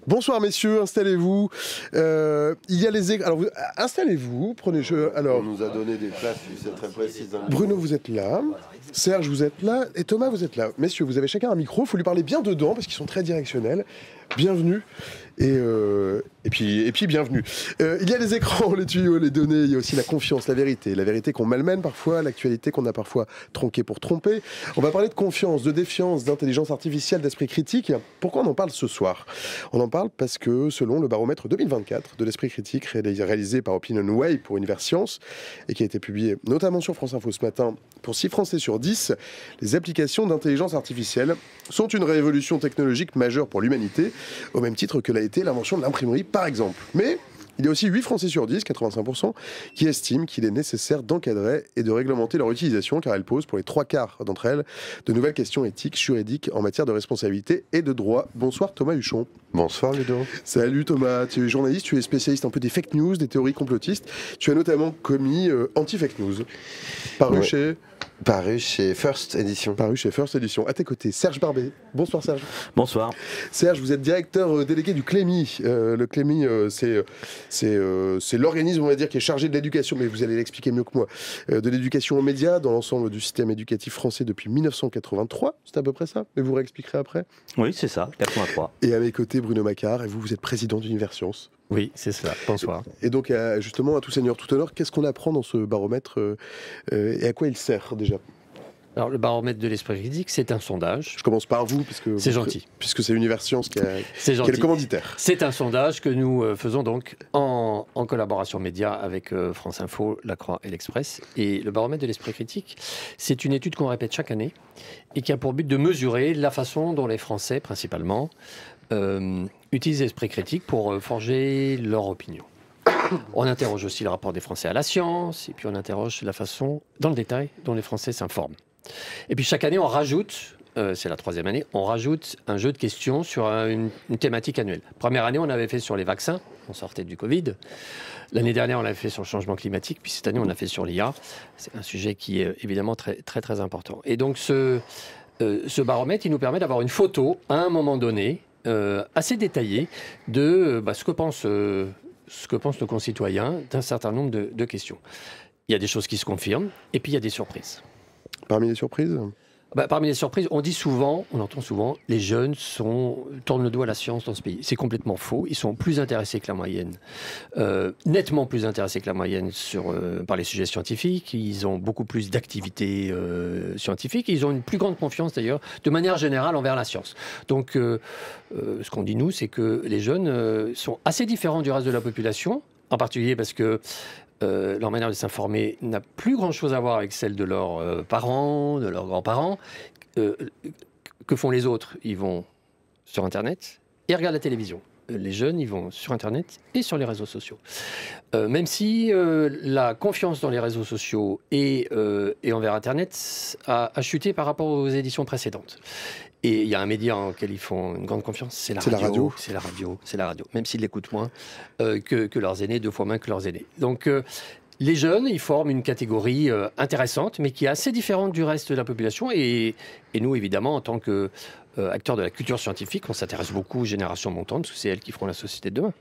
Bonsoir messieurs, installez-vous. Il y a les alors installez-vous, prenez alors. On nous a donné des places, c'est très précis. Bruno, vous êtes là. Serge, vous êtes là. Et Thomas, vous êtes là. Messieurs, vous avez chacun un micro. Il faut lui parler bien dedans parce qu'ils sont très directionnels. Bienvenue. Et puis bienvenue. Il y a les écrans, les tuyaux, les données. Il y a aussi la confiance, la vérité qu'on malmène parfois, l'actualité qu'on a parfois tronquée pour tromper. On va parler de confiance, de défiance, d'intelligence artificielle, d'esprit critique. Pourquoi on en parle ce soir? On en parle parce que selon le baromètre 2024 de l'esprit critique réalisé par OpinionWay pour Univers Science et qui a été publié notamment sur France Info ce matin, pour 6 Français sur 10, les applications d'intelligence artificielle sont une révolution technologique majeure pour l'humanité, au même titre que l'a été l'invention de l'imprimerie par exemple. Mais il y a aussi 8 Français sur 10, 85%, qui estiment qu'il est nécessaire d'encadrer et de réglementer leur utilisation, car elle pose, pour les 3/4 d'entre elles, de nouvelles questions éthiques, juridiques, en matière de responsabilité et de droit. Bonsoir Thomas Huchon. Bonsoir Ludo. Salut Thomas, tu es journaliste, tu es spécialiste un peu des fake news, des théories complotistes. Tu as notamment commis Anti-Fake News, paru chez First Edition. Paru chez First Edition. À tes côtés, Serge Barbet. Bonsoir Serge. Bonsoir. Serge, vous êtes directeur délégué du Clémy. Le Clémy, c'est l'organisme, on va dire, qui est chargé de l'éducation, mais vous allez l'expliquer mieux que moi, de l'éducation aux médias dans l'ensemble du système éducatif français depuis 1983. C'est à peu près ça, mais vous réexpliquerez après. Oui, c'est ça, 83. Et à mes côtés, Bruno Macquart, et vous êtes président d'Univers Science. Oui, c'est ça. Bonsoir. Et donc, justement, à tout seigneur, tout honneur, qu'est-ce qu'on apprend dans ce baromètre et à quoi il sert déjà? Alors, le baromètre de l'esprit critique, c'est un sondage. Je commence par vous, c'est gentil. Puisque c'est Univers Science qui est le commanditaire. C'est un sondage que nous faisons donc en collaboration média avec France Info, La Croix et l'Express. Et le baromètre de l'esprit critique, c'est une étude qu'on répète chaque année et qui a pour but de mesurer la façon dont les Français, principalement, utilisent l'esprit critique pour forger leur opinion. On interroge aussi le rapport des Français à la science, et puis on interroge la façon, dans le détail, dont les Français s'informent. Et puis chaque année, on rajoute, c'est la 3e année, on rajoute un jeu de questions sur une thématique annuelle. Première année, on avait fait sur les vaccins, on sortait du Covid. L'année dernière, on l'avait fait sur le changement climatique, puis cette année, on a fait sur l'IA. C'est un sujet qui est évidemment très, très, très important. Et donc, ce baromètre, il nous permet d'avoir une photo, à un moment donné, assez détaillée, de ce que pensent nos concitoyens d'un certain nombre de questions. Il y a des choses qui se confirment, et puis il y a des surprises. Parmi les surprises? Parmi les surprises, on entend souvent, les jeunes tournent le dos à la science dans ce pays. C'est complètement faux. Ils sont plus intéressés que la moyenne, nettement plus intéressés que la moyenne par les sujets scientifiques. Ils ont beaucoup plus d'activités scientifiques. Ils ont une plus grande confiance, d'ailleurs, de manière générale, envers la science. Donc, ce qu'on dit, nous, c'est que les jeunes sont assez différents du reste de la population, en particulier parce que leur manière de s'informer n'a plus grand-chose à voir avec celle de leurs parents, de leurs grands-parents. Que font les autres? Ils vont sur Internet et regardent la télévision. Les jeunes, ils vont sur Internet et sur les réseaux sociaux. Même si la confiance dans les réseaux sociaux et envers Internet a chuté par rapport aux éditions précédentes. Et il y a un média auquel ils font une grande confiance, c'est la radio. C'est la radio. Même s'ils l'écoutent moins que leurs aînés, 2 fois moins que leurs aînés. Donc, les jeunes, ils forment une catégorie intéressante, mais qui est assez différente du reste de la population. Et nous, évidemment, en tant qu'acteurs de la culture scientifique, on s'intéresse beaucoup aux générations montantes, parce que c'est elles qui feront la société de demain.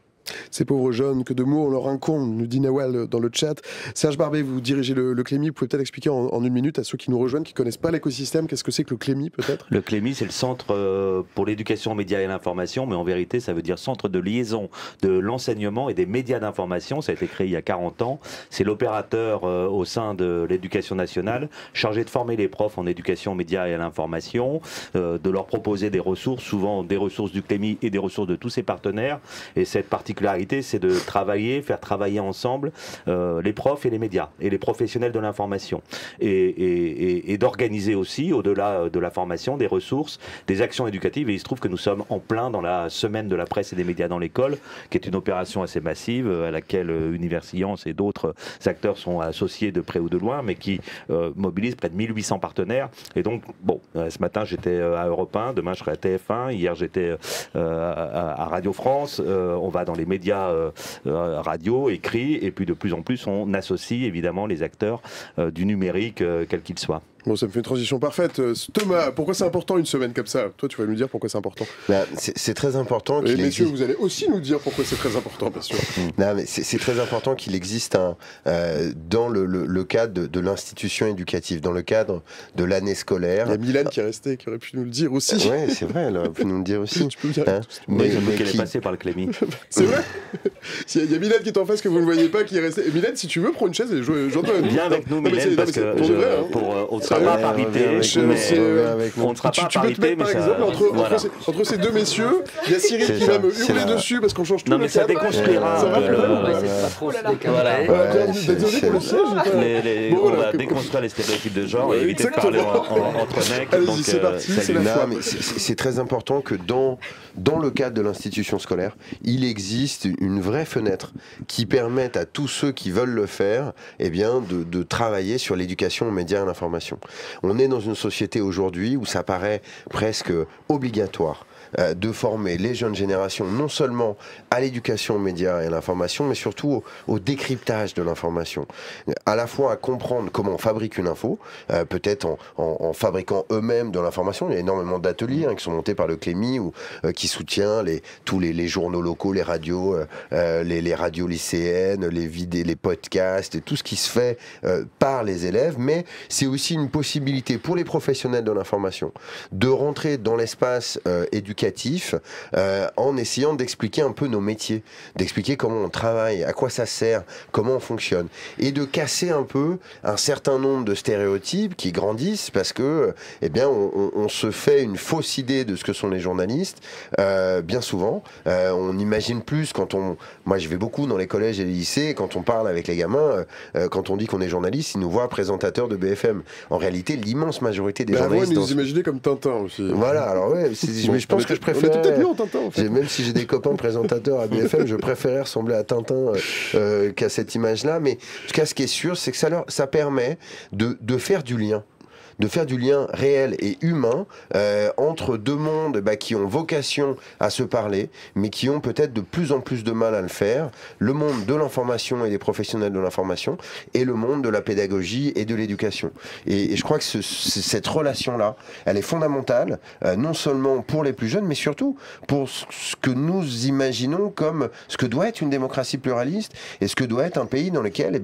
Ces pauvres jeunes, que de mots on leur incombe, nous dit Nawal dans le chat. Serge Barbet, vous dirigez le Clémy, vous pouvez peut-être expliquer en 1 minute à ceux qui nous rejoignent, qui ne connaissent pas l'écosystème, qu'est-ce que c'est que le Clémy peut-être? Le Clémy, c'est le centre pour l'éducation aux médias et à l'information, mais en vérité, ça veut dire centre de liaison de l'enseignement et des médias d'information. Ça a été créé il y a 40 ans. C'est l'opérateur au sein de l'éducation nationale, chargé de former les profs en éducation aux médias et à l'information, de leur proposer des ressources, souvent des ressources du Clémy et des ressources de tous ses partenaires. Et cette particularité, c'est de faire travailler ensemble les profs et les médias et les professionnels de l'information et d'organiser aussi, au-delà de la formation, des ressources, des actions éducatives. Et il se trouve que nous sommes en plein dans la semaine de la presse et des médias dans l'école, qui est une opération assez massive à laquelle Univers Science et d'autres acteurs sont associés de près ou de loin, mais qui mobilise près de 1800 partenaires. Et donc, ce matin j'étais à Europe 1, demain je serai à TF1, hier j'étais à Radio France, on va dans les médias radio, écrits, et puis de plus en plus on associe évidemment les acteurs du numérique, quels qu'ils soient. Bon, ça me fait une transition parfaite. Thomas, pourquoi c'est important une semaine comme ça? Toi, tu vas nous dire pourquoi c'est important. C'est très important. Et messieurs, vous allez aussi nous dire pourquoi c'est très important, bien sûr. Non, mais c'est très important qu'il existe dans le cadre de l'institution éducative, dans le cadre de l'année scolaire. Il y a Milan qui est resté, qui aurait pu nous le dire aussi. Oui, c'est vrai, elle aurait pu nous le dire aussi. Tu peux me dire. Mais qu'elle est passée par le Clémy. C'est vrai. Il y a Milan qui est en face que vous ne voyez pas, qui est resté. Et Milan, si tu veux, prends une chaise et j'entends. Viens avec nous, Milan, parce que on ne sera pas à parité. On ne sera pas à tu peux te parité, mettre, par exemple, entre ces deux messieurs, il y a Cyril qui va me hurler dessus parce qu'on change tout. Non, mais ça déconstruira. Désolé pour le siège. On va déconstruire les stéréotypes de genre et éviter de parler entre mecs. Allez-y, c'est parti, c'est la foi. C'est très important que dans le cadre de l'institution scolaire, il existe une vraie fenêtre qui permette à tous ceux qui veulent le faire de travailler sur l'éducation aux médias et à l'information. On est dans une société aujourd'hui où ça paraît presque obligatoire de former les jeunes générations non seulement à l'éducation aux médias et à l'information, mais surtout au décryptage de l'information. À la fois à comprendre comment on fabrique une info, peut-être en fabriquant eux-mêmes de l'information. Il y a énormément d'ateliers qui sont montés par le Clémy ou qui soutient tous les journaux locaux, les radios, les radios lycéennes, les podcasts, et tout ce qui se fait par les élèves. Mais c'est aussi une possibilité pour les professionnels de l'information de rentrer dans l'espace éducatif en essayant d'expliquer un peu nos métiers, d'expliquer comment on travaille, à quoi ça sert, comment on fonctionne, et de casser un peu un certain nombre de stéréotypes qui grandissent parce que, on se fait une fausse idée de ce que sont les journalistes. Bien souvent, on imagine plus moi, je vais beaucoup dans les collèges et les lycées, quand on parle avec les gamins, quand on dit qu'on est journaliste, ils nous voient présentateurs de BFM. En réalité, l'immense majorité des journalistes... Moi, ils nous imaginaient comme Tintin aussi. Voilà, alors mais je pense que je préfère. Peut-être mieux en Tintin, en fait. Même si j'ai des copains présentateurs à BFM, je préférais ressembler à Tintin qu'à cette image-là. Mais en tout cas, ce qui est sûr, c'est que ça permet de faire du lien. De faire du lien réel et humain entre deux mondes qui ont vocation à se parler, mais qui ont peut-être de plus en plus de mal à le faire. Le monde de l'information et des professionnels de l'information, et le monde de la pédagogie et de l'éducation. Et je crois que cette relation-là, elle est fondamentale, non seulement pour les plus jeunes, mais surtout pour ce que nous imaginons comme ce que doit être une démocratie pluraliste, et ce que doit être un pays dans lequel,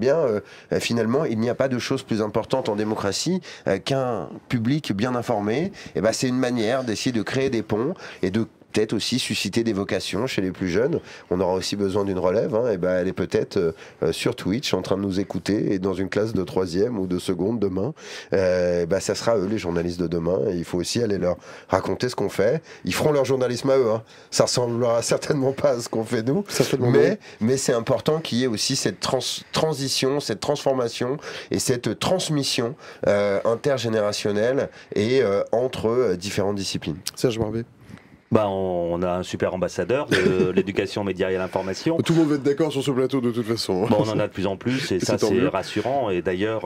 finalement, il n'y a pas de chose plus importante en démocratie qu'un public bien informé. C'est une manière d'essayer de créer des ponts et de peut-être aussi susciter des vocations chez les plus jeunes. On aura aussi besoin d'une relève. Elle est peut-être sur Twitch en train de nous écouter, et dans une classe de 3e ou de seconde demain. Ça sera eux les journalistes de demain, et il faut aussi aller leur raconter ce qu'on fait. Ils feront leur journalisme à eux. Ça ressemblera certainement pas à ce qu'on fait nous, mais c'est important qu'il y ait aussi cette transition, cette transformation et cette transmission intergénérationnelle et entre différentes disciplines. Serge Barbet. On a un super ambassadeur de l'éducation aux médias et à l'information. Tout le monde va être d'accord sur ce plateau de toute façon. On en a de plus en plus, et ça c'est rassurant. Et d'ailleurs,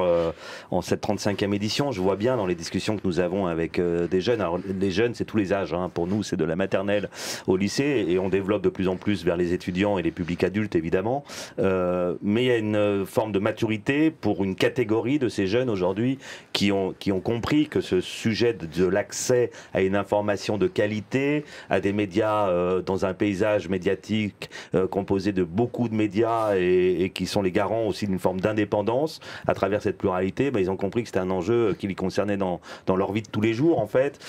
en cette 35e édition, je vois bien dans les discussions que nous avons avec des jeunes, alors les jeunes c'est tous les âges, pour nous c'est de la maternelle au lycée, et on développe de plus en plus vers les étudiants et les publics adultes évidemment. Mais il y a une forme de maturité pour une catégorie de ces jeunes aujourd'hui qui ont compris que ce sujet de l'accès à une information de qualité, à des médias dans un paysage médiatique composé de beaucoup de médias et qui sont les garants aussi d'une forme d'indépendance à travers cette pluralité, ils ont compris que c'était un enjeu qui les concernait dans leur vie de tous les jours en fait.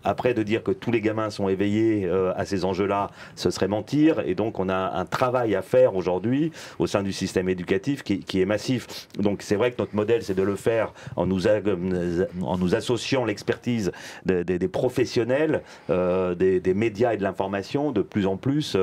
Après de dire que tous les gamins sont éveillés à ces enjeux-là, ce serait mentir, et donc on a un travail à faire aujourd'hui au sein du système éducatif qui est massif. Donc c'est vrai que notre modèle c'est de le faire en nous associant l'expertise des professionnels des médias et de l'information, de plus en plus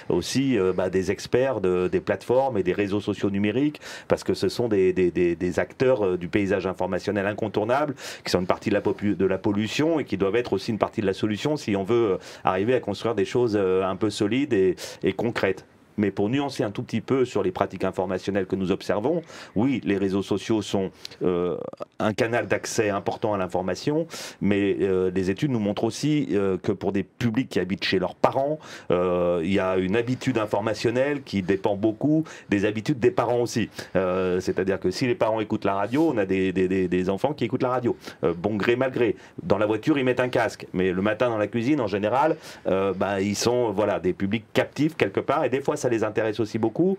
aussi des experts des plateformes et des réseaux sociaux numériques, parce que ce sont des acteurs du paysage informationnel incontournables, qui sont une partie de la pollution et qui doivent être aussi une partie de la solution si on veut arriver à construire des choses un peu solides et concrètes. mais pour nuancer un tout petit peu sur les pratiques informationnelles que nous observons, oui, les réseaux sociaux sont un canal d'accès important à l'information, mais les études nous montrent aussi que pour des publics qui habitent chez leurs parents, il y a une habitude informationnelle qui dépend beaucoup des habitudes des parents aussi. C'est-à-dire que si les parents écoutent la radio, on a des enfants qui écoutent la radio, bon gré mal gré. Dans la voiture, ils mettent un casque, mais le matin dans la cuisine, en général, ils sont des publics captifs quelque part, et des fois ça les intéresse aussi beaucoup.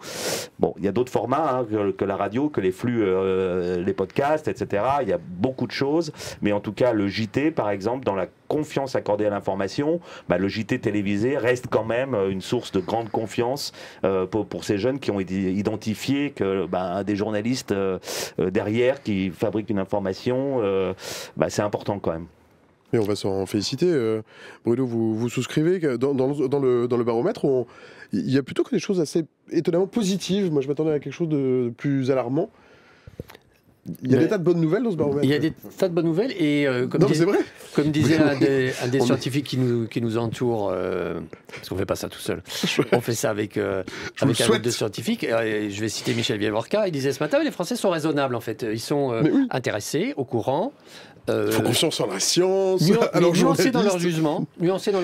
Bon, il y a d'autres formats que la radio, que les flux, les podcasts, etc. Il y a beaucoup de choses, mais en tout cas le JT, par exemple, dans la confiance accordée à l'information, le JT télévisé reste quand même une source de grande confiance pour ces jeunes qui ont identifié que des journalistes derrière qui fabriquent une information, c'est important quand même. Et on va s'en féliciter. Bruno, vous souscrivez dans le baromètre, il y a plutôt que des choses assez étonnamment positives. Moi, je m'attendais à quelque chose de plus alarmant. Il y a des tas de bonnes nouvelles dans ce baromètre. Il y a des tas de bonnes nouvelles et comme disait un des scientifiques qui nous entoure, parce qu'on ne fait pas ça tout seul, on fait ça avec un groupe de scientifiques. Je vais citer Michel Vielle-Vorka, il disait ce matin, les Français sont raisonnables en fait. Ils sont intéressés, au courant. Ils font confiance en la science, nuancés dans leur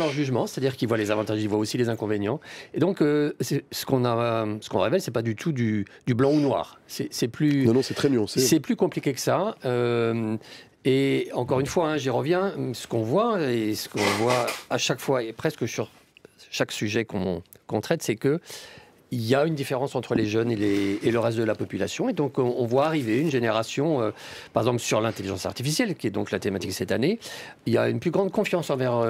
jugement, c'est-à-dire qu'ils voient les avantages, ils voient aussi les inconvénients. Et donc, ce qu'on révèle, c'est pas du tout du blanc ou noir. C'est plus. Non, c'est très nuancé. C'est plus compliqué que ça. Et encore une fois, j'y reviens. Ce qu'on voit à chaque fois et presque sur chaque sujet qu'on traite, c'est que il y a une différence entre les jeunes et le reste de la population. Et donc, on voit arriver une génération, par exemple, sur l'intelligence artificielle, qui est donc la thématique cette année, il y a une plus grande confiance envers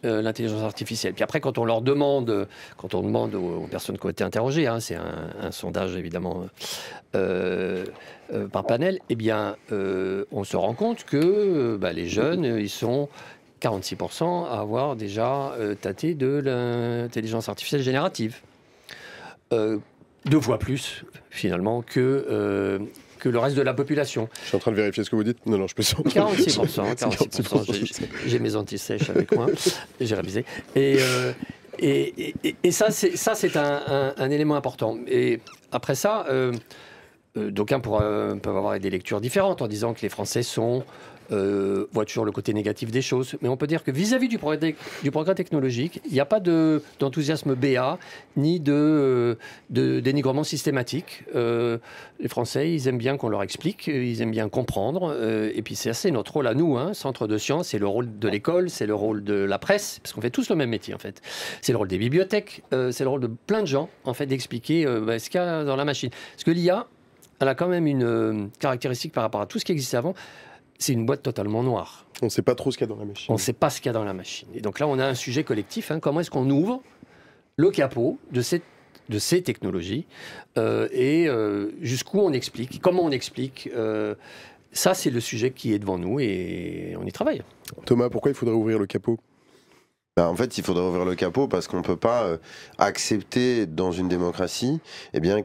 l'intelligence artificielle. Puis après, quand on demande aux personnes qui ont été interrogées, c'est un sondage, évidemment, par panel, on se rend compte que les jeunes, ils sont 46% à avoir déjà tâté de l'intelligence artificielle générative. 2 fois plus, finalement, que le reste de la population. Je suis en train de vérifier ce que vous dites. Non, je peux sans. 46%. J'ai mes anti-sèches avec moi. J'ai révisé. Et ça, c'est un élément important. Et après ça, d'aucuns peuvent avoir des lectures différentes en disant que les Français voient toujours le côté négatif des choses. Mais on peut dire que vis-à-vis du progrès technologique, il n'y a pas d'enthousiasme béat, ni de dénigrement systématique. Les Français, ils aiment bien qu'on leur explique, ils aiment bien comprendre. Et puis c'est assez notre rôle à nous, centre de sciences, c'est le rôle de l'école, c'est le rôle de la presse, parce qu'on fait tous le même métier en fait. C'est le rôle des bibliothèques, c'est le rôle de plein de gens, en fait, d'expliquer ce qu'il y a dans la machine. Parce que l'IA, elle a quand même une caractéristique par rapport à tout ce qui existait avant. C'est une boîte totalement noire. On ne sait pas trop ce qu'il y a dans la machine. On ne sait pas ce qu'il y a dans la machine. Et donc là, on a un sujet collectif. Comment est-ce qu'on ouvre le capot de ces technologies et jusqu'où on explique, comment on explique. Ça, c'est le sujet qui est devant nous et on y travaille. Thomas, pourquoi il faudrait ouvrir le capot ? En fait, il faudrait ouvrir le capot parce qu'on ne peut pas accepter dans une démocratie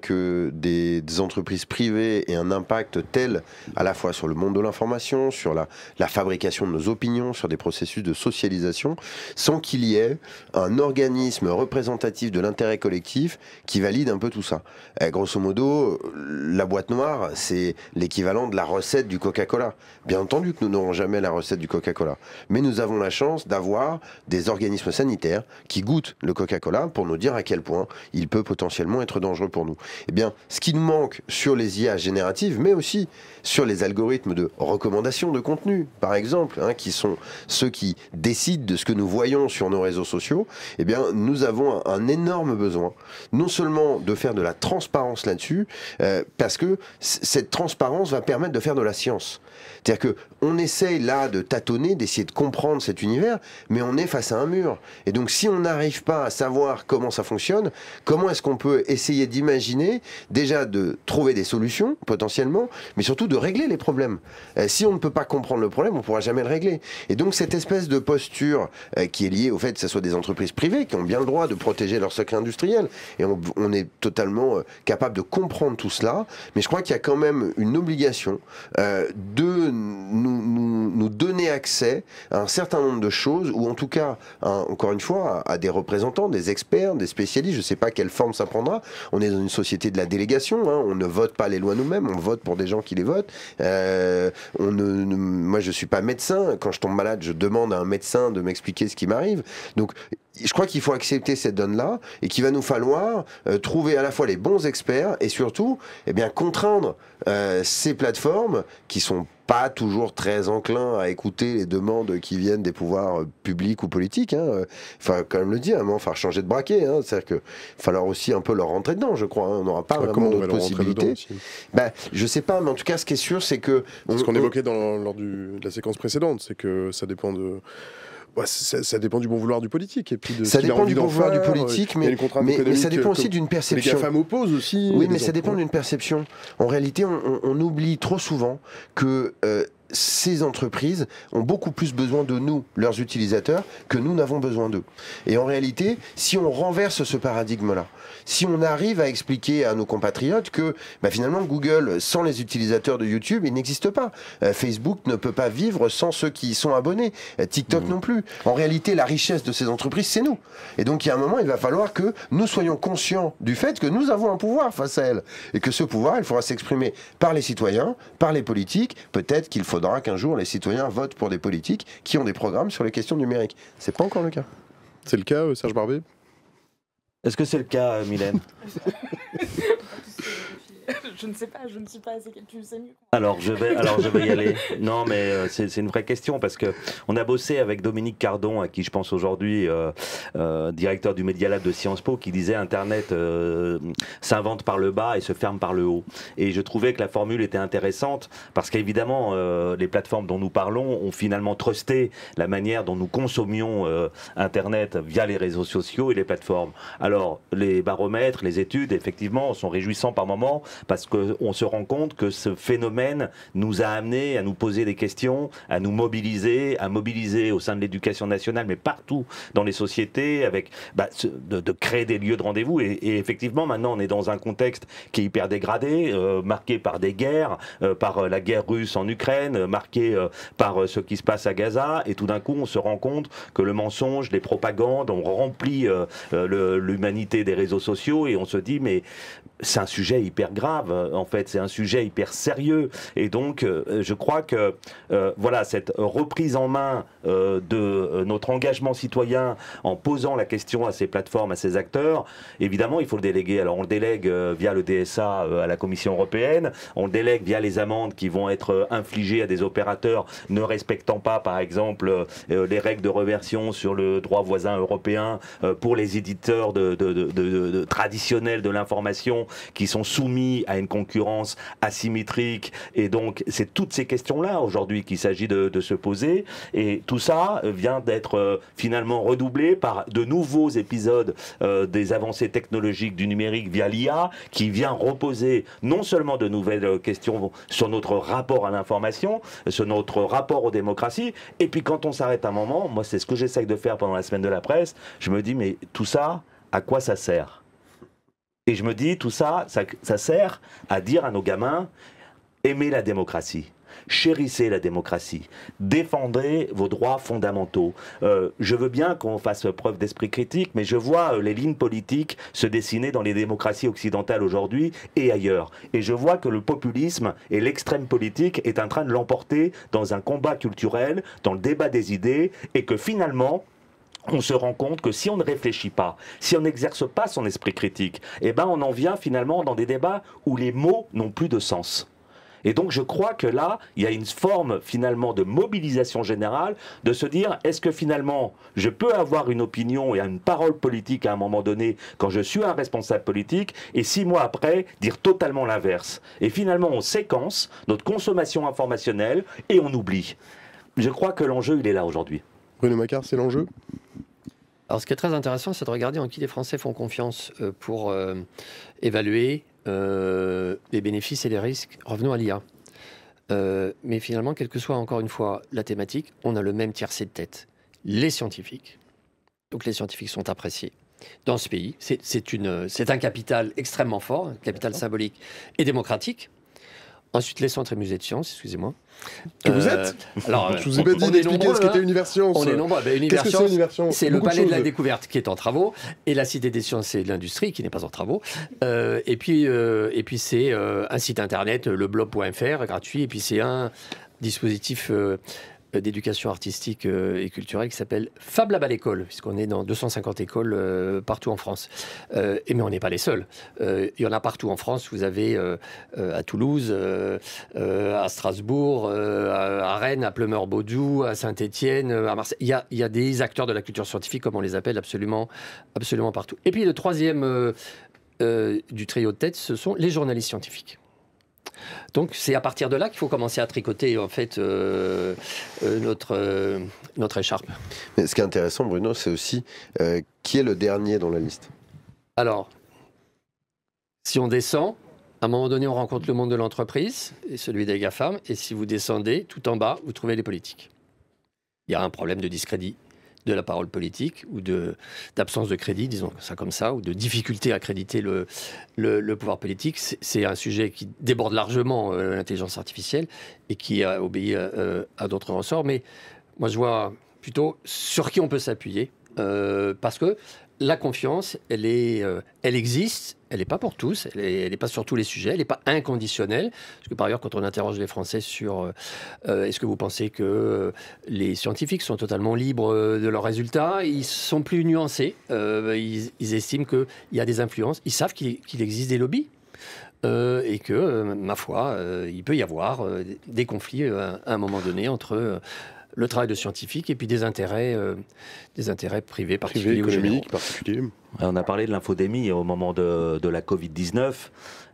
que des entreprises privées aient un impact tel à la fois sur le monde de l'information, sur la fabrication de nos opinions, sur des processus de socialisation, sans qu'il y ait un organisme représentatif de l'intérêt collectif qui valide un peu tout ça. Grosso modo, la boîte noire, c'est l'équivalent de la recette du Coca-Cola. Bien entendu que nous n'aurons jamais la recette du Coca-Cola, mais nous avons la chance d'avoir des organismes sanitaires qui goûtent le Coca-Cola pour nous dire à quel point il peut potentiellement être dangereux pour nous. Ce qui nous manque sur les IA génératives, mais aussi sur les algorithmes de recommandation de contenu, par exemple, qui sont ceux qui décident de ce que nous voyons sur nos réseaux sociaux, nous avons un énorme besoin, non seulement de faire de la transparence là-dessus, parce que cette transparence va permettre de faire de la science. C'est-à-dire qu'on essaye là de tâtonner, d'essayer de comprendre cet univers, mais on est face à un mur. Et donc si on n'arrive pas à savoir comment ça fonctionne, comment est-ce qu'on peut essayer d'imaginer, déjà de trouver des solutions potentiellement, mais surtout de régler les problèmes. Si on ne peut pas comprendre le problème, on ne pourra jamais le régler. Et donc cette espèce de posture qui est liée au fait que ce soit des entreprises privées qui ont bien le droit de protéger leurs secrets industriels, et on est totalement capable de comprendre tout cela, mais je crois qu'il y a quand même une obligation de nous donner accès à un certain nombre de choses, ou en tout cas encore une fois, à des représentants, des experts, des spécialistes. Je ne sais pas quelle forme ça prendra. On est dans une société de la délégation. On ne vote pas les lois nous-mêmes. On vote pour des gens qui les votent. Moi, je ne suis pas médecin. Quand je tombe malade, je demande à un médecin de m'expliquer ce qui m'arrive. Donc, je crois qu'il faut accepter cette donne-là et qu'il va nous falloir trouver à la fois les bons experts et surtout contraindre ces plateformes qui sont pas toujours très enclins à écouter les demandes qui viennent des pouvoirs publics ou politiques. Enfin, quand même le dire, il va falloir changer de braquet. C'est-à-dire qu'il va falloir aussi un peu leur rentrer dedans, je crois. On n'aura pas vraiment d'autres possibilités. Je sais pas, mais en tout cas, ce qui est sûr, c'est que... Ce qu'on évoquait lors de la séquence précédente, c'est que ça dépend de... Ça dépend du bon vouloir du politique et puis de ça dépend du bon vouloir du politique, mais ça dépend aussi d'une perception. Les GAFAM opposent aussi. Oui, mais ça dépend d'une perception. En réalité, on oublie trop souvent que ces entreprises ont beaucoup plus besoin de nous, leurs utilisateurs, que nous n'avons besoin d'eux. Et en réalité, si on renverse ce paradigme-là, si on arrive à expliquer à nos compatriotes que finalement Google, sans les utilisateurs de YouTube, il n'existe pas. Facebook ne peut pas vivre sans ceux qui y sont abonnés. TikTok non plus. En réalité, la richesse de ces entreprises, c'est nous. Et donc, il y a un moment, il va falloir que nous soyons conscients du fait que nous avons un pouvoir face à elles. Et que ce pouvoir, il faudra s'exprimer par les citoyens, par les politiques. Peut-être qu'il faudra qu'un jour, les citoyens votent pour des politiques qui ont des programmes sur les questions numériques. C'est pas encore le cas. C'est le cas, Serge Barbet? Est-ce que c'est le cas, Mylène? Je ne sais pas, je ne suis pas assez... Tu sais mieux. Alors je vais y aller. Non, mais c'est une vraie question parce que on a bossé avec Dominique Cardon, à qui je pense aujourd'hui, directeur du Media Lab de Sciences Po, qui disait Internet s'invente par le bas et se ferme par le haut. Et je trouvais que la formule était intéressante parce qu'évidemment, les plateformes dont nous parlons ont finalement trusté la manière dont nous consommions Internet via les réseaux sociaux et les plateformes. Alors, les baromètres, les études, effectivement, sont réjouissants par moments parce qu'on se rend compte que ce phénomène nous a amené à nous poser des questions, à nous mobiliser, à mobiliser au sein de l'éducation nationale, mais partout dans les sociétés, avec de créer des lieux de rendez-vous. Et effectivement, maintenant, on est dans un contexte qui est hyper dégradé, marqué par des guerres, par la guerre russe en Ukraine, marqué par ce qui se passe à Gaza. Et tout d'un coup, on se rend compte que le mensonge, les propagandes ont rempli l'humanité des réseaux sociaux et on se dit, mais c'est un sujet hyper grave, en fait, c'est un sujet hyper sérieux. Et donc, je crois que voilà, cette reprise en main de notre engagement citoyen en posant la question à ces plateformes, à ces acteurs, évidemment, il faut le déléguer. Alors, on le délègue via le DSA à la Commission européenne, on le délègue via les amendes qui vont être infligées à des opérateurs ne respectant pas, par exemple, les règles de reversion sur le droit voisin européen pour les éditeurs traditionnels de l'information qui sont soumis à une concurrence asymétrique. Et donc, c'est toutes ces questions-là aujourd'hui qu'il s'agit de se poser. Et tout ça vient d'être finalement redoublé par de nouveaux épisodes des avancées technologiques du numérique via l'IA, qui vient reposer non seulement de nouvelles questions sur notre rapport à l'information, sur notre rapport aux démocraties. Et puis, quand on s'arrête un moment, moi, c'est ce que j'essaye de faire pendant la semaine de la presse, je me dis, mais tout ça, à quoi ça sert ? Et je me dis, tout ça, ça sert à dire à nos gamins, aimez la démocratie, chérissez la démocratie, défendez vos droits fondamentaux. Je veux bien qu'on fasse preuve d'esprit critique, mais je vois les lignes politiques se dessiner dans les démocraties occidentales aujourd'hui et ailleurs. Et je vois que le populisme et l'extrême politique est en train de l'emporter dans un combat culturel, dans le débat des idées, et que finalement, on se rend compte que si on ne réfléchit pas, si on n'exerce pas son esprit critique, eh ben on en vient finalement dans des débats où les mots n'ont plus de sens. Et donc je crois que là, il y a une forme finalement de mobilisation générale, de se dire, est-ce que finalement je peux avoir une opinion et une parole politique à un moment donné quand je suis un responsable politique, et 6 mois après, dire totalement l'inverse. Et finalement on séquence notre consommation informationnelle et on oublie. Je crois que l'enjeu, il est là aujourd'hui. Bruno Macquart, c'est l'enjeu ? Alors, ce qui est très intéressant, c'est de regarder en qui les Français font confiance pour évaluer les bénéfices et les risques. Revenons à l'IA. Mais finalement, quelle que soit encore une fois la thématique, on a le même tiercé de tête. Les scientifiques. Donc, les scientifiques sont appréciés dans ce pays. C'est un capital extrêmement fort, un capital symbolique et démocratique. Ensuite, les centres et musées de sciences, excusez-moi. Que vous êtes Alors, Je vous ai pas dit d'expliquer ce qu'était Univers Science. On est nombreux. Qu'est-ce que c'est Univers Science? C'est le Beaucoup de palais de la choses. découverte qui est en travaux et la cité des sciences et de l'industrie qui n'est pas en travaux. Et puis c'est un site internet, leblob.fr, gratuit. Et puis c'est un dispositif d'éducation artistique et culturelle qui s'appelle Fab Lab à l'école, puisqu'on est dans 250 écoles partout en France. Mais on n'est pas les seuls. Il y en a partout en France. Vous avez à Toulouse, à Strasbourg, à Rennes, à Pleumeur-Baudou, à Saint-Étienne, à Marseille. Il y a des acteurs de la culture scientifique, comme on les appelle, absolument partout. Et puis le troisième du trio de tête, ce sont les journalistes scientifiques. Donc c'est à partir de là qu'il faut commencer à tricoter en fait notre écharpe. Mais ce qui est intéressant, Bruno, c'est aussi qui est le dernier dans la liste. Alors, si on descend, à un moment donné, on rencontre le monde de l'entreprise et celui des GAFAM. Et si vous descendez, tout en bas, vous trouvez les politiques. Il y a un problème de discrédit de la parole politique ou d'absence de crédit, disons ça comme ça, ou de difficulté à créditer le pouvoir politique. C'est un sujet qui déborde largement l'intelligence artificielle et qui obéit à d'autres ressorts. Mais moi, je vois plutôt sur qui on peut s'appuyer parce que la confiance, elle existe. Elle n'est pas pour tous, elle n'est pas sur tous les sujets, elle n'est pas inconditionnelle. Parce que par ailleurs, quand on interroge les Français sur est-ce que vous pensez que les scientifiques sont totalement libres de leurs résultats, ils sont plus nuancés. Ils estiment qu'il y a des influences, ils savent qu'il existe des lobbies. Et que, ma foi, il peut y avoir des conflits à un moment donné entre le travail de scientifique et puis des intérêts privés, particuliers ou économiques, particuliers. On a parlé de l'infodémie au moment de la Covid-19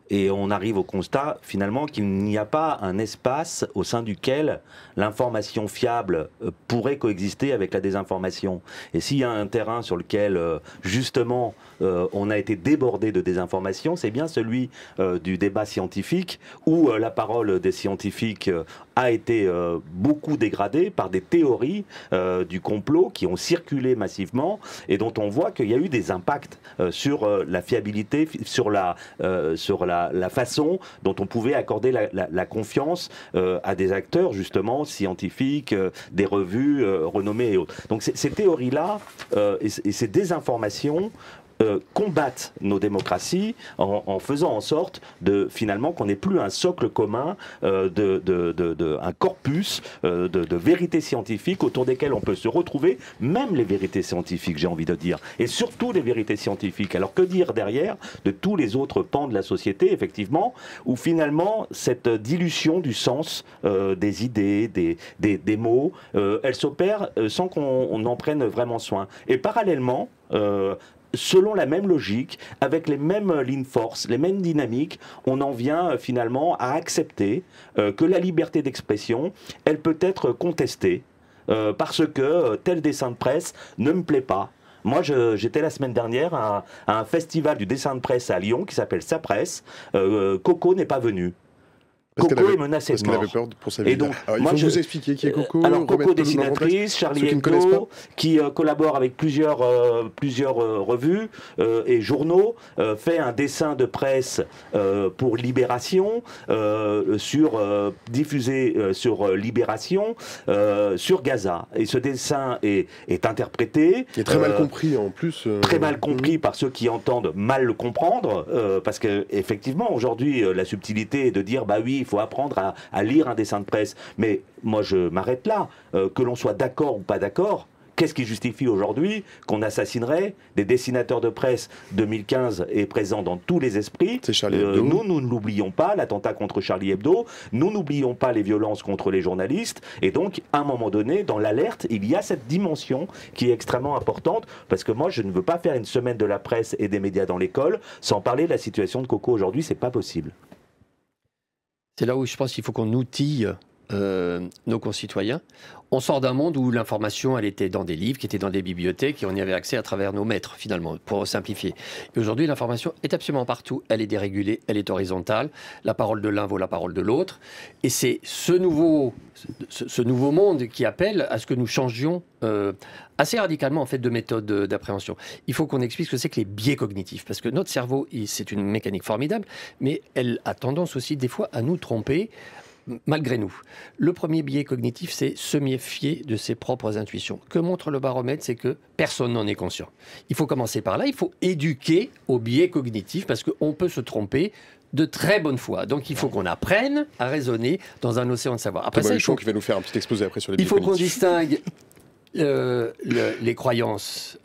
et on arrive au constat finalement qu'il n'y a pas un espace au sein duquel l'information fiable pourrait coexister avec la désinformation. Et s'il y a un terrain sur lequel justement on a été débordé de désinformation, c'est bien celui du débat scientifique où la parole des scientifiques a été beaucoup dégradée par des théories du complot qui ont circulé massivement et dont on voit qu'il y a eu des impacts sur la fiabilité, sur la façon dont on pouvait accorder la confiance à des acteurs justement scientifiques, des revues renommées et autres. Donc ces théories-là et ces désinformations combattent nos démocraties en faisant en sorte finalement qu'on n'ait plus un socle commun, un corpus de vérités scientifiques autour desquelles on peut se retrouver, même les vérités scientifiques, j'ai envie de dire, et surtout les vérités scientifiques. Alors que dire derrière de tous les autres pans de la société, effectivement, où finalement cette dilution du sens des idées, des mots, elle s'opère sans qu'on en prenne vraiment soin. Et parallèlement, selon la même logique, avec les mêmes lignes force, les mêmes dynamiques, on en vient finalement à accepter que la liberté d'expression, elle peut être contestée parce que tel dessin de presse ne me plaît pas. Moi, j'étais la semaine dernière à un festival du dessin de presse à Lyon qui s'appelle Sa Presse. Coco n'est pas venu. Coco est menacée de mort. Parce qu'elle avait peur pour sa vie. Et donc, alors, il faut vous expliquer qui est Coco. Alors Coco, dessinatrice, Charlie Hebdo, qui collabore avec plusieurs revues et journaux, fait un dessin de presse pour Libération, diffusé sur Libération, sur Gaza. Et ce dessin est interprété. Il est très mal compris en plus. Très mal compris par ceux qui entendent mal le comprendre, parce que effectivement aujourd'hui la subtilité est de dire bah oui, il faut apprendre à lire un dessin de presse. Mais moi, je m'arrête là. Que l'on soit d'accord ou pas d'accord, qu'est-ce qui justifie aujourd'hui qu'on assassinerait des dessinateurs de presse? 2015 est présent dans tous les esprits. C'est Charlie Hebdo. Nous ne l'oublions pas, l'attentat contre Charlie Hebdo. Nous n'oublions pas les violences contre les journalistes. Et donc, à un moment donné, dans l'alerte, il y a cette dimension qui est extrêmement importante. Parce que moi, je ne veux pas faire une semaine de la presse et des médias dans l'école sans parler de la situation de Coco aujourd'hui. C'est pas possible. C'est là où je pense qu'il faut qu'on outille nos concitoyens. On sort d'un monde où l'information, elle était dans des livres, qui étaient dans des bibliothèques, et on y avait accès à travers nos maîtres, finalement, pour simplifier. Et aujourd'hui, l'information est absolument partout. Elle est dérégulée, elle est horizontale. La parole de l'un vaut la parole de l'autre. Et c'est ce nouveau monde qui appelle à ce que nous changions assez radicalement, en fait, de méthode d'appréhension. Il faut qu'on explique ce que c'est que les biais cognitifs. Parce que notre cerveau, c'est une mécanique formidable, mais elle a tendance aussi, des fois, à nous tromper, malgré nous. Le premier biais cognitif, c'est se méfier de ses propres intuitions. Que montre le baromètre, c'est que personne n'en est conscient. Il faut commencer par là, il faut éduquer au biais cognitif, parce qu'on peut se tromper de très bonne foi. Donc il faut qu'on apprenne à raisonner dans un océan de savoir. Après ça, qui va nous faire un petit exposé après sur les biais il faut qu'on cognitifs. distingue les croyances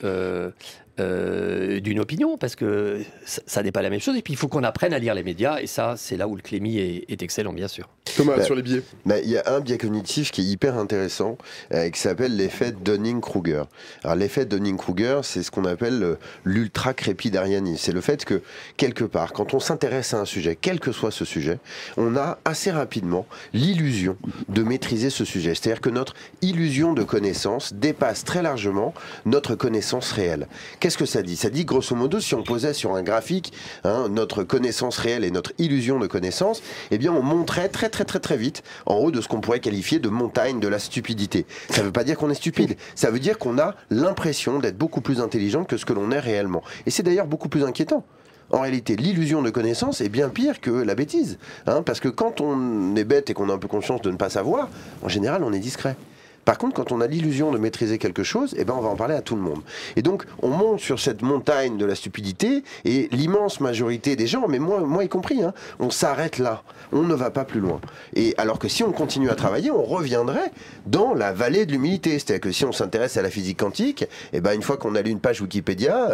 d'une opinion, parce que ça n'est pas la même chose. Et puis il faut qu'on apprenne à lire les médias, et ça, c'est là où le Clémy est excellent, bien sûr. Thomas, sur les biais. Il y a un biais cognitif qui est hyper intéressant, qui s'appelle l'effet Dunning-Kruger. Alors l'effet Dunning-Kruger, c'est ce qu'on appelle l'ultra-crépidarianisme. C'est le fait que, quelque part, quand on s'intéresse à un sujet, quel que soit ce sujet, on a assez rapidement l'illusion de maîtriser ce sujet. C'est-à-dire que notre illusion de connaissance dépasse très largement notre connaissance réelle. Qu'est-ce que ça dit? Ça dit, grosso modo, si on posait sur un graphique notre connaissance réelle et notre illusion de connaissance, eh bien on monterait très vite en haut de ce qu'on pourrait qualifier de montagne de la stupidité. Ça ne veut pas dire qu'on est stupide, ça veut dire qu'on a l'impression d'être beaucoup plus intelligent que ce que l'on est réellement. Et c'est d'ailleurs beaucoup plus inquiétant. En réalité, l'illusion de connaissance est bien pire que la bêtise. Parce que quand on est bête et qu'on a un peu conscience de ne pas savoir, en général, on est discret. Par contre, quand on a l'illusion de maîtriser quelque chose, eh ben on va en parler à tout le monde. Et donc, on monte sur cette montagne de la stupidité, et l'immense majorité des gens, mais moi y compris, on s'arrête là. On ne va pas plus loin. Et alors que si on continue à travailler, on reviendrait dans la vallée de l'humilité. C'est-à-dire que si on s'intéresse à la physique quantique, eh ben une fois qu'on a lu une page Wikipédia,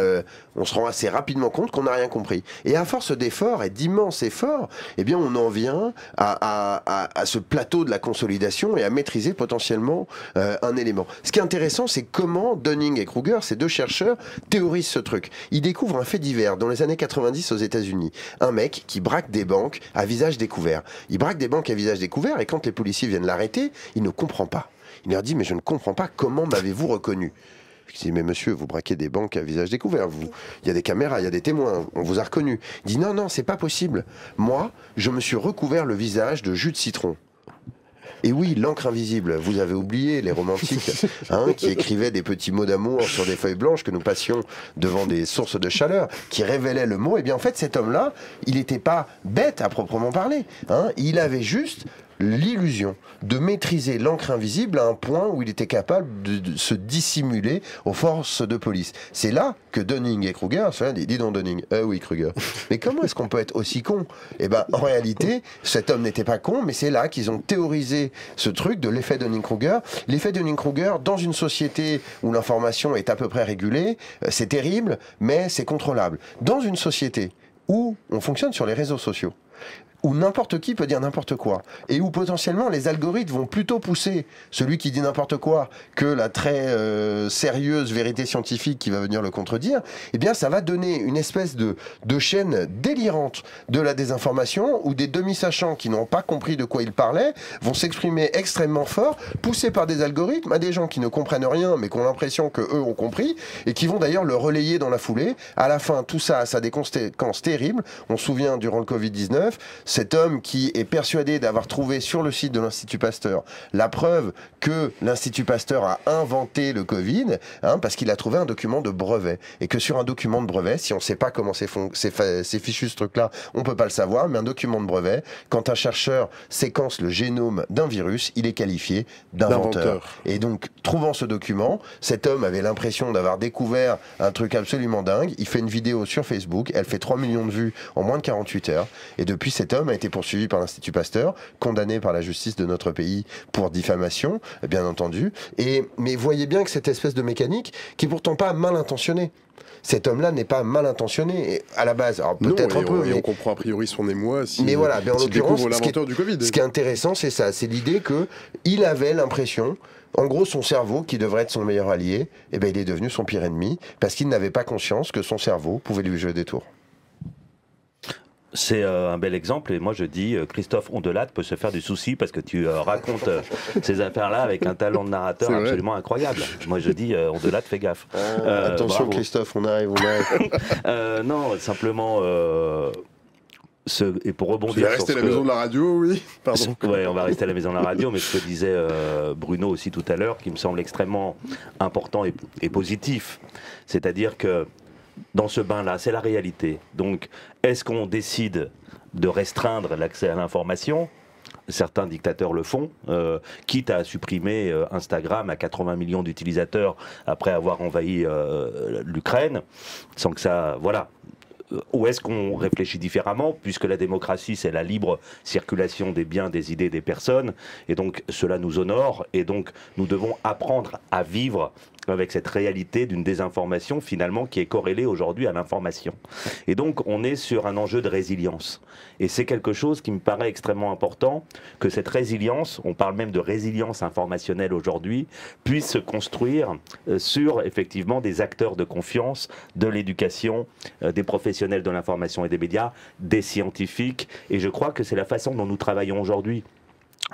on se rend assez rapidement compte qu'on n'a rien compris. Et à force d'efforts, et d'immenses efforts, eh bien on en vient à ce plateau de la consolidation et à maîtriser potentiellement un élément. Ce qui est intéressant, c'est comment Dunning et Kruger, ces deux chercheurs, théorisent ce truc. Ils découvrent un fait divers dans les années 90 aux États-Unis. Un mec qui braque des banques à visage découvert. Il braque des banques à visage découvert, et quand les policiers viennent l'arrêter, il ne comprend pas. Il leur dit, mais je ne comprends pas, comment m'avez-vous reconnu? Je dis, mais monsieur, vous braquez des banques à visage découvert. Il y a des caméras, il y a des témoins, on vous a reconnu. Il dit, non, c'est pas possible. Moi, je me suis recouvert le visage de jus de citron. Et oui, l'encre invisible, vous avez oublié les romantiques qui écrivaient des petits mots d'amour sur des feuilles blanches que nous passions devant des sources de chaleur, qui révélaient le mot. Et bien en fait, cet homme-là, il n'était pas bête à proprement parler. Il avait juste l'illusion de maîtriser l'encre invisible à un point où il était capable de se dissimuler aux forces de police. C'est là que Dunning et Kruger, dis donc Dunning, oui Kruger, mais comment est-ce qu'on peut être aussi con? Eh ben en réalité, cet homme n'était pas con, mais c'est là qu'ils ont théorisé ce truc de l'effet Dunning-Kruger. L'effet Dunning-Kruger, dans une société où l'information est à peu près régulée, c'est terrible, mais c'est contrôlable. Dans une société où on fonctionne sur les réseaux sociaux, où n'importe qui peut dire n'importe quoi, et où potentiellement les algorithmes vont plutôt pousser celui qui dit n'importe quoi que la très sérieuse vérité scientifique qui va venir le contredire, eh bien ça va donner une espèce de chaîne délirante de la désinformation, où des demi-sachants qui n'ont pas compris de quoi ils parlaient vont s'exprimer extrêmement fort, poussés par des algorithmes à des gens qui ne comprennent rien, mais qui ont l'impression qu'eux ont compris, et qui vont d'ailleurs le relayer dans la foulée. À la fin, tout ça a des conséquences terribles. On se souvient, durant le Covid-19, cet homme qui est persuadé d'avoir trouvé sur le site de l'Institut Pasteur la preuve que l'Institut Pasteur a inventé le Covid, parce qu'il a trouvé un document de brevet. Et que sur un document de brevet, si on ne sait pas comment c'est fichu ce truc-là, on ne peut pas le savoir, mais un document de brevet, quand un chercheur séquence le génome d'un virus, il est qualifié d'inventeur. Et donc, trouvant ce document, cet homme avait l'impression d'avoir découvert un truc absolument dingue. Il fait une vidéo sur Facebook, elle fait 3 millions de vues en moins de 48 heures. Et depuis, cet homme a été poursuivi par l'Institut Pasteur, condamné par la justice de notre pays pour diffamation, bien entendu. Mais voyez bien que cette espèce de mécanique, qui est pourtant pas mal intentionnée, cet homme-là n'est pas mal intentionné à la base. Alors peut-être un peu. Et on comprend a priori son émoi si, mais voilà, en découvre l'inventeur du Covid. Ce qui est intéressant, c'est ça. C'est l'idée qu'il avait l'impression, en gros, son cerveau, qui devrait être son meilleur allié, eh ben, il est devenu son pire ennemi, parce qu'il n'avait pas conscience que son cerveau pouvait lui jouer des tours. C'est un bel exemple et moi je dis Christophe Ondelat peut se faire du souci parce que tu racontes ces affaires-là avec un talent de narrateur absolument incroyable. Moi je dis Ondelat, fais gaffe. Attention bravo. Christophe, on arrive. Non, simplement... et pour rebondir sur rester à la maison de la radio, oui. Pardon. Ouais, on va rester à la maison de la radio, mais ce que disait Bruno aussi tout à l'heure, qui me semble extrêmement important et positif, c'est-à-dire que dans ce bain-là, c'est la réalité. Donc, est-ce qu'on décide de restreindre l'accès à l'information ? Certains dictateurs le font, quitte à supprimer Instagram à 80 millions d'utilisateurs après avoir envahi l'Ukraine, sans que ça... Voilà. Ou est-ce qu'on réfléchit différemment, puisque la démocratie, c'est la libre circulation des biens, des idées, des personnes, et donc cela nous honore, et donc nous devons apprendre à vivre avec cette réalité d'une désinformation finalement qui est corrélée aujourd'hui à l'information. Et donc on est sur un enjeu de résilience. Et c'est quelque chose qui me paraît extrêmement important, que cette résilience, on parle même de résilience informationnelle aujourd'hui, puisse se construire sur effectivement des acteurs de confiance, de l'éducation, des professionnels de l'information et des médias, des scientifiques. Et je crois que c'est la façon dont nous travaillons aujourd'hui.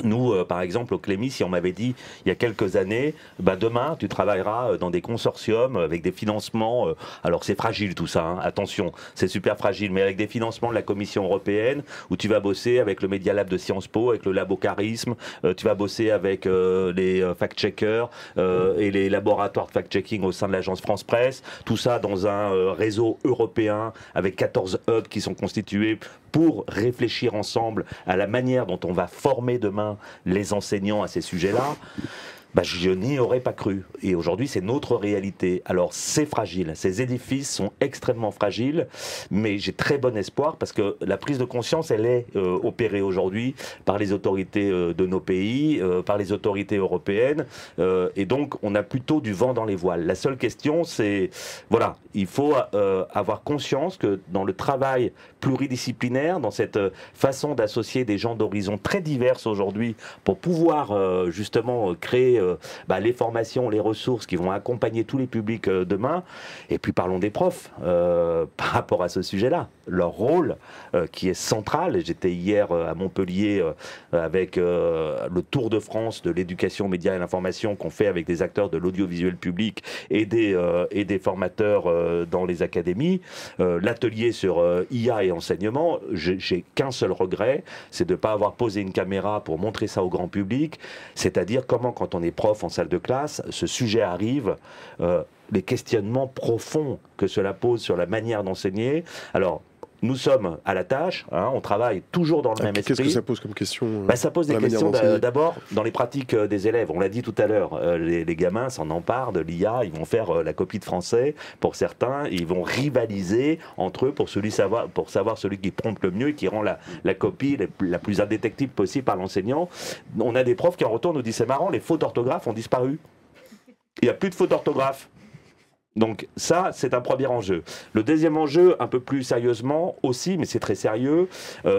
Nous, par exemple, au Clémy, si on m'avait dit il y a quelques années, demain tu travailleras dans des consortiums avec des financements, alors c'est fragile tout ça, hein, attention, c'est super fragile, mais avec des financements de la Commission européenne, où tu vas bosser avec le Media Lab de Sciences Po, avec le Labo Charisme, tu vas bosser avec les fact-checkers et les laboratoires de fact-checking au sein de l'agence France Presse, tout ça dans un réseau européen avec 14 hubs qui sont constitués pour réfléchir ensemble à la manière dont on va former demain les enseignants à ces sujets-là, je n'y aurais pas cru. Et aujourd'hui, c'est notre réalité. Alors, c'est fragile. Ces édifices sont extrêmement fragiles, mais j'ai très bon espoir parce que la prise de conscience, elle est opérée aujourd'hui par les autorités de nos pays, par les autorités européennes. Et donc, on a plutôt du vent dans les voiles. La seule question, c'est, voilà, il faut avoir conscience que dans le travail pluridisciplinaire, dans cette façon d'associer des gens d'horizons très divers aujourd'hui pour pouvoir justement créer les formations, les ressources qui vont accompagner tous les publics demain. Et puis parlons des profs par rapport à ce sujet-là. Leur rôle qui est central. J'étais hier à Montpellier avec le Tour de France de l'éducation, médias et l'information qu'on fait avec des acteurs de l'audiovisuel public et des formateurs dans les académies. L'atelier sur IA et enseignement, j'ai qu'un seul regret, c'est de ne pas avoir posé une caméra pour montrer ça au grand public, c'est-à-dire comment quand on est prof en salle de classe, ce sujet arrive, les questionnements profonds que cela pose sur la manière d'enseigner. Alors, nous sommes à la tâche, hein, on travaille toujours dans le même esprit. Qu'est-ce que ça pose comme question Ça pose des questions d'abord dans les pratiques des élèves. On l'a dit tout à l'heure, les gamins s'en emparent de l'IA, ils vont faire la copie de français pour certains, ils vont rivaliser entre eux pour savoir celui qui prompte le mieux et qui rend la copie la plus indétectible possible par l'enseignant. On a des profs qui en retour nous disent c'est marrant, les fautes d'orthographe ont disparu. Il n'y a plus de fautes d'orthographe. Donc ça, c'est un premier enjeu. Le deuxième enjeu, un peu plus sérieusement aussi, mais c'est très sérieux,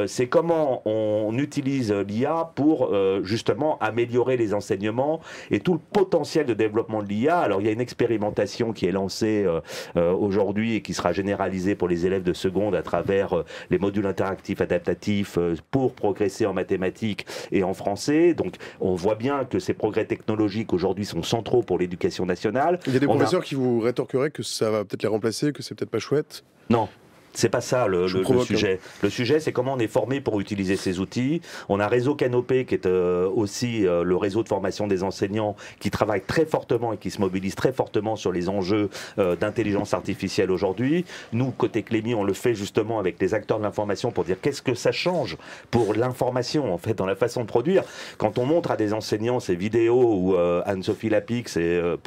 c'est comment on utilise l'IA pour justement améliorer les enseignements et tout le potentiel de développement de l'IA. Alors il y a une expérimentation qui est lancée aujourd'hui et qui sera généralisée pour les élèves de seconde à travers les modules interactifs adaptatifs pour progresser en mathématiques et en français. Donc on voit bien que ces progrès technologiques aujourd'hui sont centraux pour l'éducation nationale. Il y a des professeurs qui vous rétorqueraient que ça va peut-être les remplacer, que c'est peut-être pas chouette. Non. C'est pas ça le sujet. Le sujet, c'est comment on est formé pour utiliser ces outils. On a Réseau Canopé, qui est aussi le réseau de formation des enseignants, qui travaille très fortement et qui se mobilise très fortement sur les enjeux d'intelligence artificielle aujourd'hui. Nous, côté Clémy, on le fait justement avec les acteurs de l'information pour dire qu'est-ce que ça change pour l'information, en fait, dans la façon de produire. Quand on montre à des enseignants ces vidéos où Anne-Sophie Lapix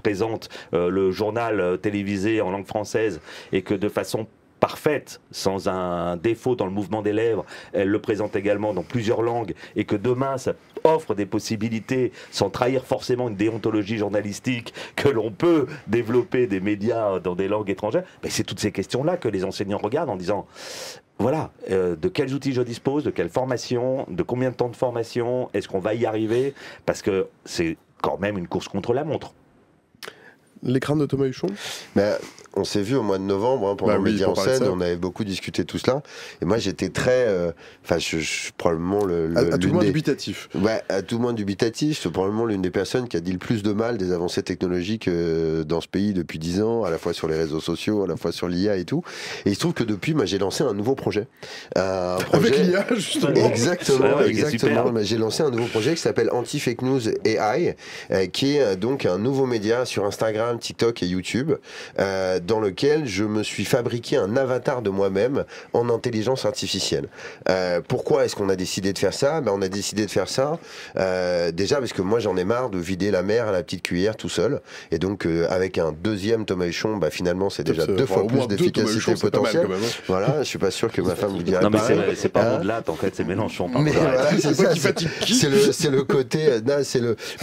présente le journal télévisé en langue française et que de façon parfaite, sans un défaut dans le mouvement des lèvres, elle le présente également dans plusieurs langues, et que demain ça offre des possibilités, sans trahir forcément une déontologie journalistique, que l'on peut développer des médias dans des langues étrangères, c'est toutes ces questions-là que les enseignants regardent en disant voilà, de quels outils je dispose, de quelle formation, de combien de temps de formation, est-ce qu'on va y arriver, parce que c'est quand même une course contre la montre. Les crânes de Thomas Huchon ? on s'est vu au mois de novembre hein, pendant Média en scène, on avait beaucoup discuté tout cela. Et moi, j'étais très... Enfin, je suis probablement à tout le moins dubitatif. Ouais, à tout le moins dubitatif. C'est probablement l'une des personnes qui a dit le plus de mal des avancées technologiques dans ce pays depuis 10 ans, à la fois sur les réseaux sociaux, à la fois sur l'IA et tout. Et il se trouve que depuis, j'ai lancé un nouveau projet. Avec l'IA, justement. Exactement. J'ai lancé un nouveau projet qui s'appelle Anti-Fake News AI, qui est donc un nouveau média sur Instagram, TikTok et YouTube, dans lequel je me suis fabriqué un avatar de moi-même en intelligence artificielle. Pourquoi est-ce qu'on a décidé de faire ça? On a décidé de faire ça déjà parce que moi j'en ai marre de vider la mer à la petite cuillère tout seul. Et donc avec un deuxième Thomas Huchon, finalement c'est déjà 2 fois plus d'efficacité potentielle. Voilà, je suis pas sûr que ma femme vous dirait. Non mais c'est pas Mondelatte en fait, c'est Mélenchon. Mais voilà, c'est ça, c'est le côté.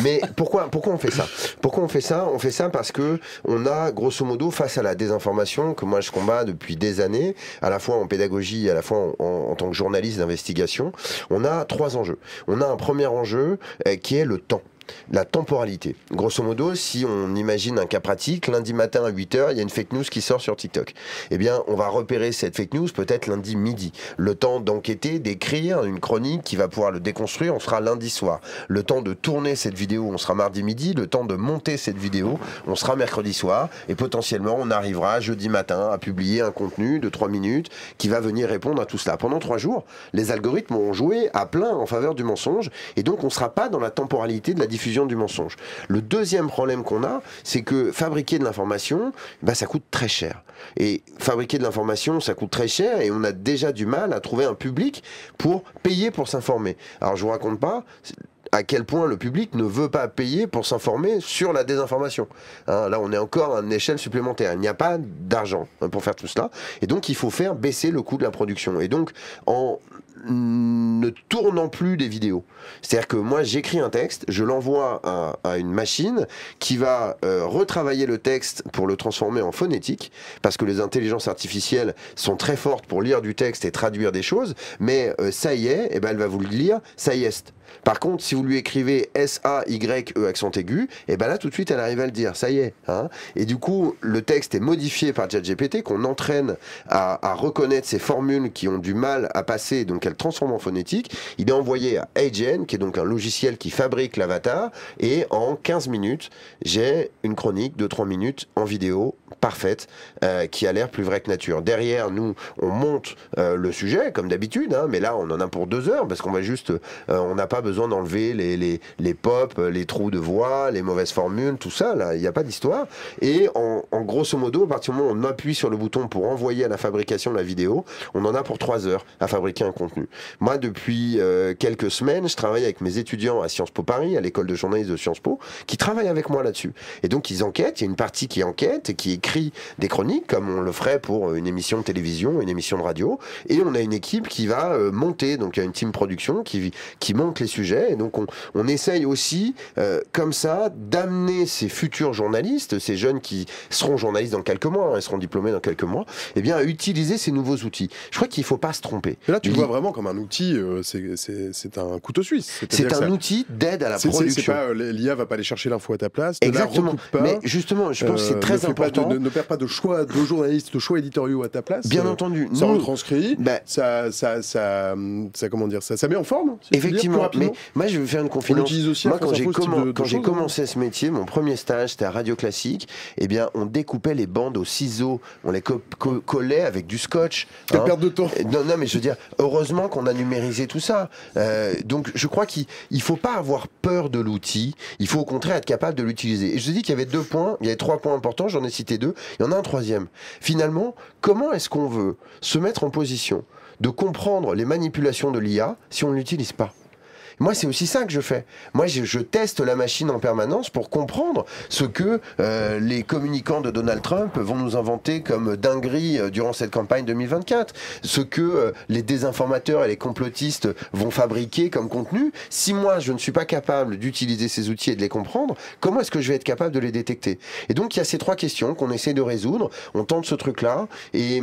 Mais pourquoi on fait ça? Pourquoi on fait ça? On fait ça parce que on a grosso modo face à la désinformation que moi je combats depuis des années, à la fois en pédagogie, à la fois en tant que journaliste d'investigation. On a 3 enjeux. On a un premier enjeu qui est le temps. La temporalité. Grosso modo, si on imagine un cas pratique, lundi matin à 8h, il y a une fake news qui sort sur TikTok. Eh bien, on va repérer cette fake news peut-être lundi midi. Le temps d'enquêter, d'écrire une chronique qui va pouvoir le déconstruire, on sera lundi soir. Le temps de tourner cette vidéo, on sera mardi midi. Le temps de monter cette vidéo, on sera mercredi soir. Et potentiellement, on arrivera jeudi matin à publier un contenu de 3 minutes qui va venir répondre à tout cela. Pendant 3 jours, les algorithmes ont joué à plein en faveur du mensonge et donc on ne sera pas dans la temporalité de la diffusion du mensonge. Le deuxième problème qu'on a, c'est que fabriquer de l'information, ça coûte très cher. Et fabriquer de l'information, ça coûte très cher et on a déjà du mal à trouver un public pour payer pour s'informer. Alors je vous raconte pas à quel point le public ne veut pas payer pour s'informer sur la désinformation. Là, on est encore à une échelle supplémentaire. Il n'y a pas d'argent pour faire tout cela. Et donc, il faut faire baisser le coût de la production. Et donc, en ne tournant plus les vidéos. C'est-à-dire que moi, j'écris un texte, je l'envoie à une machine qui va retravailler le texte pour le transformer en phonétique, parce que les intelligences artificielles sont très fortes pour lire du texte et traduire des choses, mais ça y est, elle va vous le lire, ça y est. Par contre, si vous lui écrivez S-A-Y-E accent aigu, là tout de suite elle arrive à le dire, ça y est. Et du coup, le texte est modifié par ChatGPT, qu'on entraîne à reconnaître ces formules qui ont du mal à passer, donc elle transforme en phonétique. Il est envoyé à AGN, qui est donc un logiciel qui fabrique l'avatar, et en 15 minutes, j'ai une chronique de 3 minutes en vidéo parfaite, qui a l'air plus vraie que nature. Derrière, nous, on monte le sujet, comme d'habitude, mais là, on en a pour 2 heures, parce qu'on va juste, on n'a pas besoin d'enlever les pops, les trous de voix, les mauvaises formules, tout ça, là, il n'y a pas d'histoire. Et en grosso modo, à partir du moment où on appuie sur le bouton pour envoyer à la fabrication de la vidéo, on en a pour 3 heures à fabriquer un contenu. Moi, depuis quelques semaines, je travaille avec mes étudiants à Sciences Po Paris, à l'école de journalisme de Sciences Po, qui travaillent avec moi là-dessus. Et donc, ils enquêtent, il y a une partie qui enquête et qui écrit des chroniques, comme on le ferait pour une émission de télévision, une émission de radio, et on a une équipe qui va monter, donc il y a une team production qui monte les sujets, et donc on essaye aussi, comme ça, d'amener ces futurs journalistes, ces jeunes qui seront journalistes dans quelques mois, ils seront diplômés dans quelques mois, à utiliser ces nouveaux outils. Je crois qu'il ne faut pas se tromper. Et là, tu le vois vraiment comme un outil, c'est un couteau suisse. C'est un outil d'aide à la production. L'IA va pas aller chercher l'info à ta place, exactement. Pas, mais justement, je pense que c'est très important. Ne perds pas de choix de journalistes, de choix éditoriaux à ta place. Bien entendu. Ça retranscrit, ça comment dire, ça met en forme. Effectivement. Mais moi, je vais faire une confidence. Aussi moi, quand j'ai commencé ce métier, mon premier stage, c'était à Radio Classique. On découpait les bandes au ciseau, on les collait avec du scotch. Quelle perte de temps. Non, mais je veux dire, heureusement qu'on a numérisé tout ça. Donc, je crois qu'il faut pas avoir peur de l'outil. Il faut au contraire être capable de l'utiliser. Et je te dis qu'il y avait 2 points, il y avait 3 points importants. J'en ai cité 2. Il y en a un 3e. Finalement, comment est-ce qu'on veut se mettre en position de comprendre les manipulations de l'IA si on ne l'utilise pas? Moi, c'est aussi ça que je fais. Moi, je teste la machine en permanence pour comprendre ce que les communicants de Donald Trump vont nous inventer comme dinguerie durant cette campagne 2024. Ce que les désinformateurs et les complotistes vont fabriquer comme contenu. Si moi, je ne suis pas capable d'utiliser ces outils et de les comprendre, comment est-ce que je vais être capable de les détecter? Et donc, il y a ces 3 questions qu'on essaie de résoudre. On tente ce truc-là. Et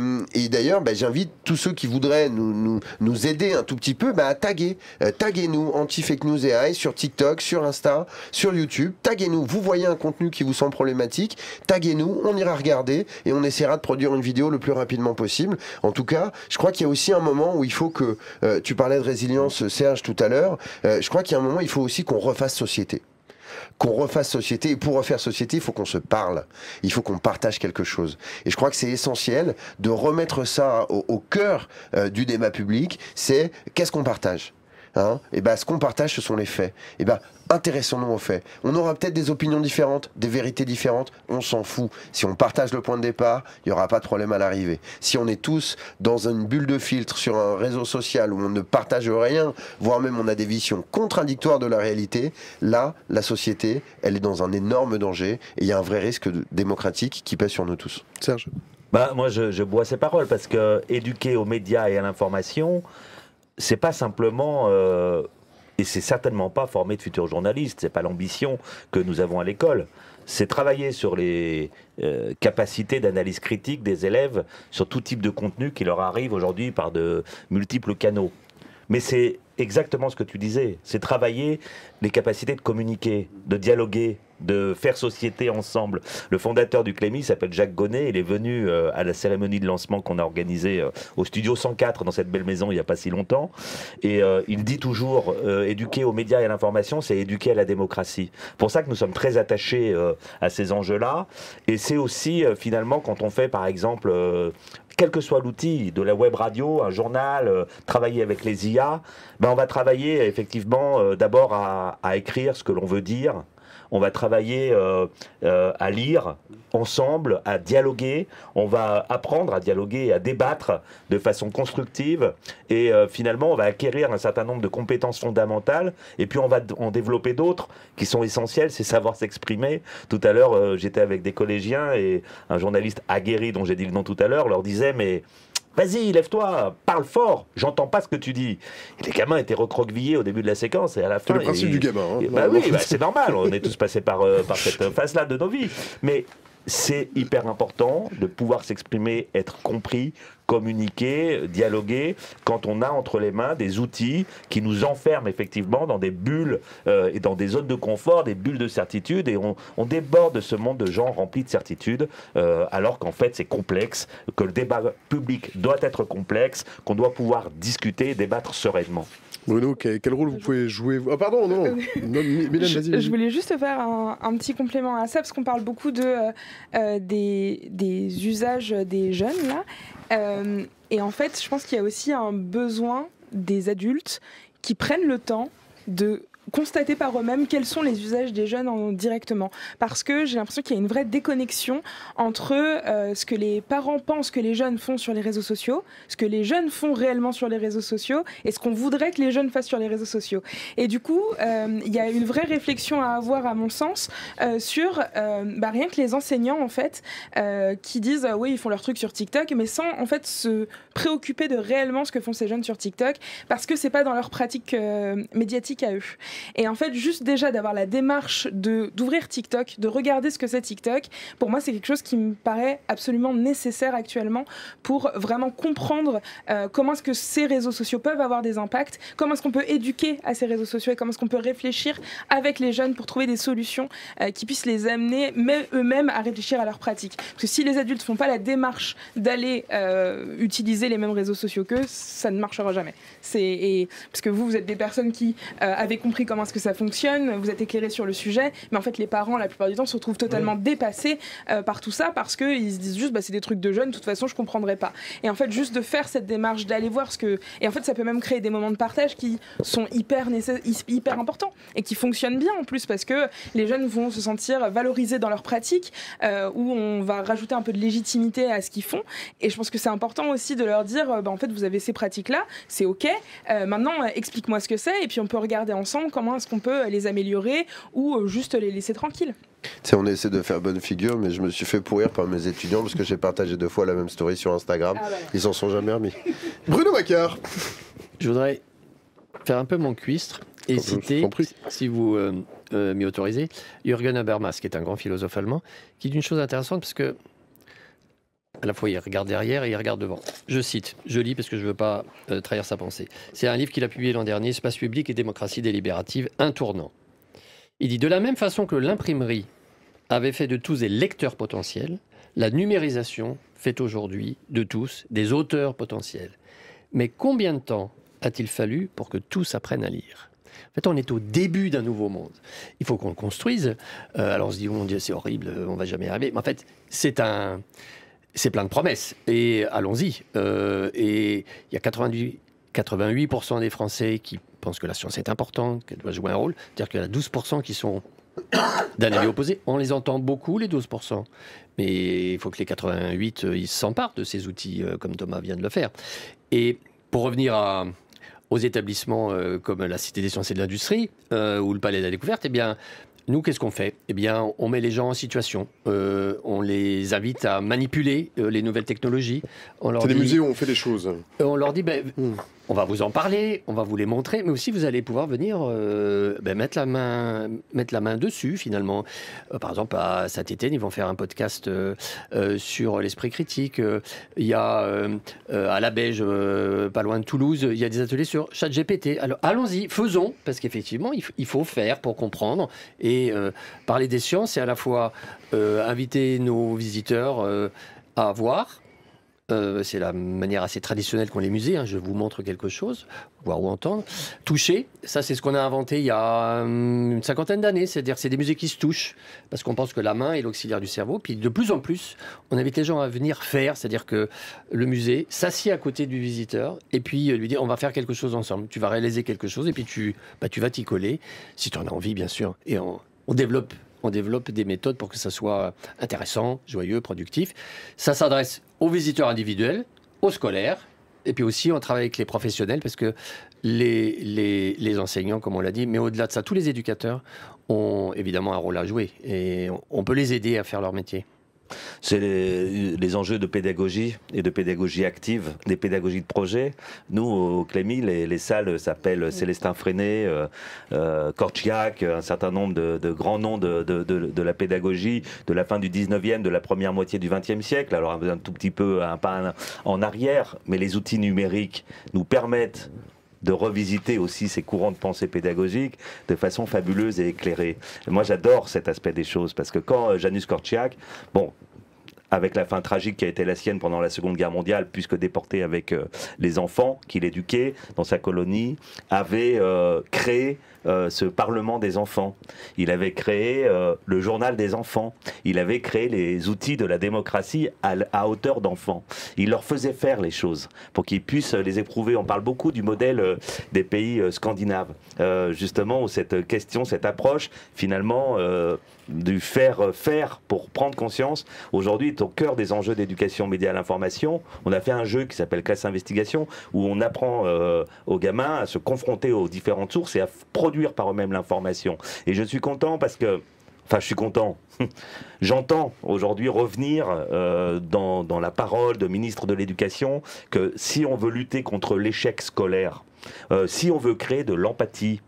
d'ailleurs, j'invite tous ceux qui voudraient nous aider un tout petit peu à taguer. Taguez-nous, anti-fake news AI sur TikTok, sur Insta, sur YouTube. Taguez-nous. Vous voyez un contenu qui vous semble problématique, taguez-nous, on ira regarder et on essaiera de produire une vidéo le plus rapidement possible. En tout cas, je crois qu'il y a aussi un moment où il faut que, tu parlais de résilience, Serge, tout à l'heure, je crois qu'il y a un moment où il faut aussi qu'on refasse société. Qu'on refasse société, et pour refaire société, il faut qu'on se parle, il faut qu'on partage quelque chose. Et je crois que c'est essentiel de remettre ça au cœur du débat public, c'est qu'est-ce qu'on partage, hein? Et ben, ce qu'on partage, ce sont les faits. Et ben, intéressons-nous aux faits. On aura peut-être des opinions différentes, des vérités différentes, on s'en fout. Si on partage le point de départ, il n'y aura pas de problème à l'arrivée. Si on est tous dans une bulle de filtre sur un réseau social où on ne partage rien, voire même on a des visions contradictoires de la réalité, là, la société, elle est dans un énorme danger et il y a un vrai risque démocratique qui pèse sur nous tous. Serge. Bah, moi, je bois ces paroles parce que éduquer aux médias et à l'information, c'est pas simplement... et c'est certainement pas former de futurs journalistes, c'est pas l'ambition que nous avons à l'école. C'est travailler sur les capacités d'analyse critique des élèves sur tout type de contenu qui leur arrive aujourd'hui par de multiples canaux. Mais c'est exactement ce que tu disais, c'est travailler les capacités de communiquer, de dialoguer, de faire société ensemble. Le fondateur du Clémy s'appelle Jacques Gonnet, il est venu à la cérémonie de lancement qu'on a organisée au studio 104 dans cette belle maison il n'y a pas si longtemps, et il dit toujours éduquer aux médias et à l'information, c'est éduquer à la démocratie. Pour ça que nous sommes très attachés à ces enjeux-là, et c'est aussi finalement quand on fait par exemple quel que soit l'outil, de la web radio, un journal, travailler avec les IA, ben on va travailler effectivement d'abord à écrire ce que l'on veut dire. On va travailler à lire ensemble, à dialoguer. On va apprendre à dialoguer et à débattre de façon constructive. Et finalement, on va acquérir un certain nombre de compétences fondamentales. Et puis, on va en développer d'autres qui sont essentielles, c'est savoir s'exprimer. Tout à l'heure, j'étais avec des collégiens et un journaliste aguerri, dont j'ai dit le nom tout à l'heure, leur disait « mais... vas-y, lève-toi, parle fort, j'entends pas ce que tu dis. » Et les gamins étaient recroquevillés au début de la séquence et à la fin... C'est le principe du gamin. Hein. Bah oui, bah c'est normal, on est tous passés par cette phase-là de nos vies. Mais c'est hyper important de pouvoir s'exprimer, être compris, communiquer, dialoguer, quand on a entre les mains des outils qui nous enferment effectivement dans des bulles et dans des zones de confort, des bulles de certitude, et on déborde de ce monde de gens remplis de certitudes, alors qu'en fait c'est complexe, que le débat public doit être complexe, qu'on doit pouvoir discuter et débattre sereinement. Bruno, quel rôle vous pouvez jouer? Ah pardon, non, non Mylène, vas-y. Je voulais juste faire un petit complément à ça, parce qu'on parle beaucoup des usages des jeunes, là. Et en fait, je pense qu'il y a aussi un besoin des adultes qui prennent le temps de constater par eux-mêmes quels sont les usages des jeunes directement. Parce que j'ai l'impression qu'il y a une vraie déconnexion entre ce que les parents pensent que les jeunes font sur les réseaux sociaux, ce que les jeunes font réellement sur les réseaux sociaux et ce qu'on voudrait que les jeunes fassent sur les réseaux sociaux. Et du coup, il y a une vraie réflexion à avoir, à mon sens, sur rien que les enseignants, en fait, qui disent oui, ils font leur truc sur TikTok, mais sans, en fait, se préoccuper de réellement ce que font ces jeunes sur TikTok, parce que c'est pas dans leur pratique médiatique à eux. Et en fait, juste déjà d'avoir la démarche d'ouvrir TikTok, de regarder ce que c'est TikTok, pour moi, c'est quelque chose qui me paraît absolument nécessaire actuellement pour vraiment comprendre comment est-ce que ces réseaux sociaux peuvent avoir des impacts, comment est-ce qu'on peut éduquer à ces réseaux sociaux et comment est-ce qu'on peut réfléchir avec les jeunes pour trouver des solutions qui puissent les amener eux-mêmes à réfléchir à leur pratique. Parce que si les adultes ne font pas la démarche d'aller utiliser les mêmes réseaux sociaux qu'eux, ça ne marchera jamais. Parce que vous êtes des personnes qui avez compris comment est-ce que ça fonctionne, vous êtes éclairés sur le sujet, mais en fait les parents la plupart du temps se retrouvent totalement dépassés par tout ça parce qu'ils se disent juste c'est des trucs de jeunes, de toute façon je comprendrai pas. Et en fait juste de faire cette démarche, d'aller voir ce que... Et en fait ça peut même créer des moments de partage qui sont hyper importants et qui fonctionnent bien en plus parce que les jeunes vont se sentir valorisés dans leur pratique où on va rajouter un peu de légitimité à ce qu'ils font. Et je pense que c'est important aussi de leur dire en fait vous avez ces pratiques là, c'est ok, maintenant explique-moi ce que c'est et puis on peut regarder ensemble comment est-ce qu'on peut les améliorer ou juste les laisser tranquilles. On essaie de faire bonne figure, mais je me suis fait pourrir par mes étudiants parce que j'ai partagé 2 fois la même story sur Instagram. Ils s'en sont jamais remis. Bruno Macquart. Je voudrais faire un peu mon cuistre et citer, si vous m'y autorisez, Jürgen Habermas, qui est un grand philosophe allemand, qui dit une chose intéressante parce que À la fois, il regarde derrière et il regarde devant. Je cite, je lis parce que je ne veux pas trahir sa pensée. C'est un livre qu'il a publié l'an dernier, Espace public et démocratie délibérative, un tournant. Il dit, de la même façon que l'imprimerie avait fait de tous des lecteurs potentiels, la numérisation fait aujourd'hui de tous des auteurs potentiels. Mais combien de temps a-t-il fallu pour que tous apprennent à lire ? En fait, on est au début d'un nouveau monde. Il faut qu'on le construise. Alors on se dit, oh mon Dieu, c'est horrible, on ne va jamais y arriver. Mais en fait, c'est plein de promesses. Et allons-y. Et il y a 88% des Français qui pensent que la science est importante, qu'elle doit jouer un rôle. C'est-à-dire qu'il y en a 12% qui sont d'un avis opposé. On les entend beaucoup, les 12%. Mais il faut que les 88, ils s'emparent de ces outils, comme Thomas vient de le faire. Et pour revenir aux établissements comme la Cité des sciences et de l'industrie, ou le Palais de la découverte, eh bien, nous, qu'est-ce qu'on fait ? Eh bien, on met les gens en situation. On les invite à manipuler les nouvelles technologies. C'est des musées où on fait des choses. On leur dit, on va vous en parler, on va vous les montrer, mais aussi vous allez pouvoir venir mettre la main dessus, finalement. Par exemple, à Saint-Étienne, ils vont faire un podcast sur l'esprit critique. Il y a à la Beige, pas loin de Toulouse, il y a des ateliers sur ChatGPT. Alors, allons-y, faisons, parce qu'effectivement, il faut faire pour comprendre. Et parler des sciences, c'est à la fois inviter nos visiteurs à voir. C'est la manière assez traditionnelle qu'ont les musées. Je vous montre quelque chose, voir ou entendre. Toucher, ça c'est ce qu'on a inventé il y a une cinquantaine d'années. C'est-à-dire que c'est des musées qui se touchent, parce qu'on pense que la main est l'auxiliaire du cerveau. Puis de plus en plus, on invite les gens à venir faire. C'est-à-dire que le musée s'assied à côté du visiteur et puis lui dit on va faire quelque chose ensemble. Tu vas réaliser quelque chose et puis tu vas t'y coller, si tu en as envie bien sûr. Et on développe des méthodes pour que ça soit intéressant, joyeux, productif. Ça s'adresse aux visiteurs individuels, aux scolaires, et puis aussi on travaille avec les professionnels, parce que les enseignants, comme on l'a dit, mais au-delà de ça, tous les éducateurs ont évidemment un rôle à jouer, et on peut les aider à faire leur métier. C'est les enjeux de pédagogie et de pédagogie active, des pédagogies de projet. Nous, au Clémy, les salles s'appellent Célestin Freinet, Kortchiak, un certain nombre de grands noms de la pédagogie de la fin du 19e, de la première moitié du 20e siècle. Alors un tout petit peu un pas en arrière, mais les outils numériques nous permettent de revisiter aussi ces courants de pensée pédagogique de façon fabuleuse et éclairée. Et moi, j'adore cet aspect des choses, parce que quand Janusz Kortchiak, avec la fin tragique qui a été la sienne pendant la Seconde Guerre mondiale, puisque déporté avec les enfants qu'il éduquait dans sa colonie, avait créé ce Parlement des enfants. Il avait créé le journal des enfants. Il avait créé les outils de la démocratie à hauteur d'enfants. Il leur faisait faire les choses pour qu'ils puissent les éprouver. On parle beaucoup du modèle des pays scandinaves, justement, où cette question, cette approche, finalement, du faire pour prendre conscience, aujourd'hui est au cœur des enjeux d'éducation média à l'information. On a fait un jeu qui s'appelle Classe Investigation, où on apprend aux gamins à se confronter aux différentes sources et à produire par eux-mêmes l'information. Et je suis content parce que, enfin je suis content, j'entends aujourd'hui revenir dans la parole de ministre de l'Éducation que si on veut lutter contre l'échec scolaire, si on veut créer de l'empathie,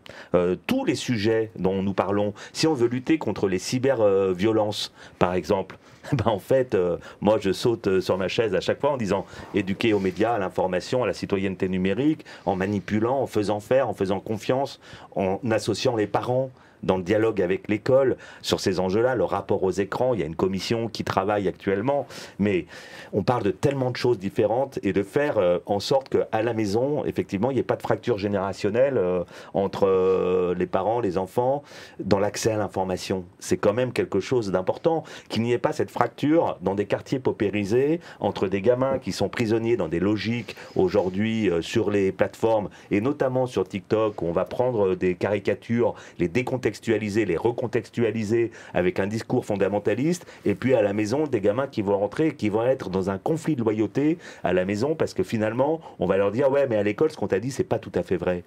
tous les sujets dont nous parlons, si on veut lutter contre les cyberviolences, par exemple, en fait, moi je saute sur ma chaise à chaque fois en disant éduquer aux médias, à l'information, à la citoyenneté numérique, en manipulant, en faisant faire, en faisant confiance, en associant les parents dans le dialogue avec l'école sur ces enjeux-là, le rapport aux écrans. Il y a une commission qui travaille actuellement, mais on parle de tellement de choses différentes et de faire en sorte qu'à la maison, effectivement, il n'y ait pas de fracture générationnelle entre les parents, les enfants, dans l'accès à l'information. C'est quand même quelque chose d'important, qu'il n'y ait pas cette fracture dans des quartiers paupérisés entre des gamins qui sont prisonniers dans des logiques aujourd'hui sur les plateformes et notamment sur TikTok, où on va prendre des caricatures, les décontextualiser, les recontextualiser avec un discours fondamentaliste, et puis à la maison des gamins qui vont rentrer, qui vont être dans un conflit de loyauté à la maison, parce que finalement on va leur dire ouais mais à l'école ce qu'on t'a dit c'est pas tout à fait vrai.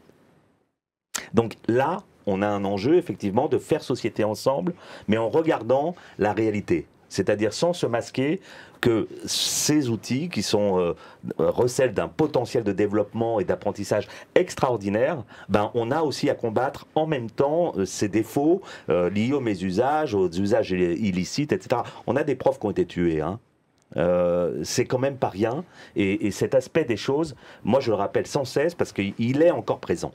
Donc là on a un enjeu effectivement de faire société ensemble, mais en regardant la réalité, c'est-à-dire sans se masquer que ces outils qui sont recèlent d'un potentiel de développement et d'apprentissage extraordinaire, on a aussi à combattre en même temps ces défauts liés aux mésusages, aux usages illicites, etc. On a des profs qui ont été tués, c'est quand même pas rien. Et cet aspect des choses, moi je le rappelle sans cesse parce qu'il est encore présent.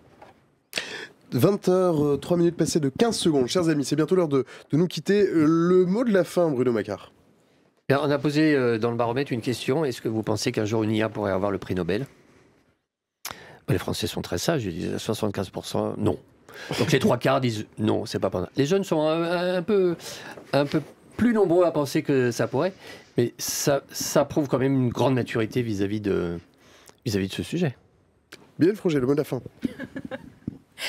20h03 passées de 15 secondes. Chers amis, c'est bientôt l'heure de nous quitter. Le mot de la fin, Bruno Macquart. Bien, on a posé dans le baromètre une question. Est-ce que vous pensez qu'un jour une IA pourrait avoir le prix Nobel? Les Français sont très sages, ils disent 75% non. Donc les 3/4 disent non, c'est pas pendant. Les jeunes sont un peu plus nombreux à penser que ça pourrait, mais ça prouve quand même une grande maturité vis-à-vis de ce sujet. Bien, Froger, le mot de la fin.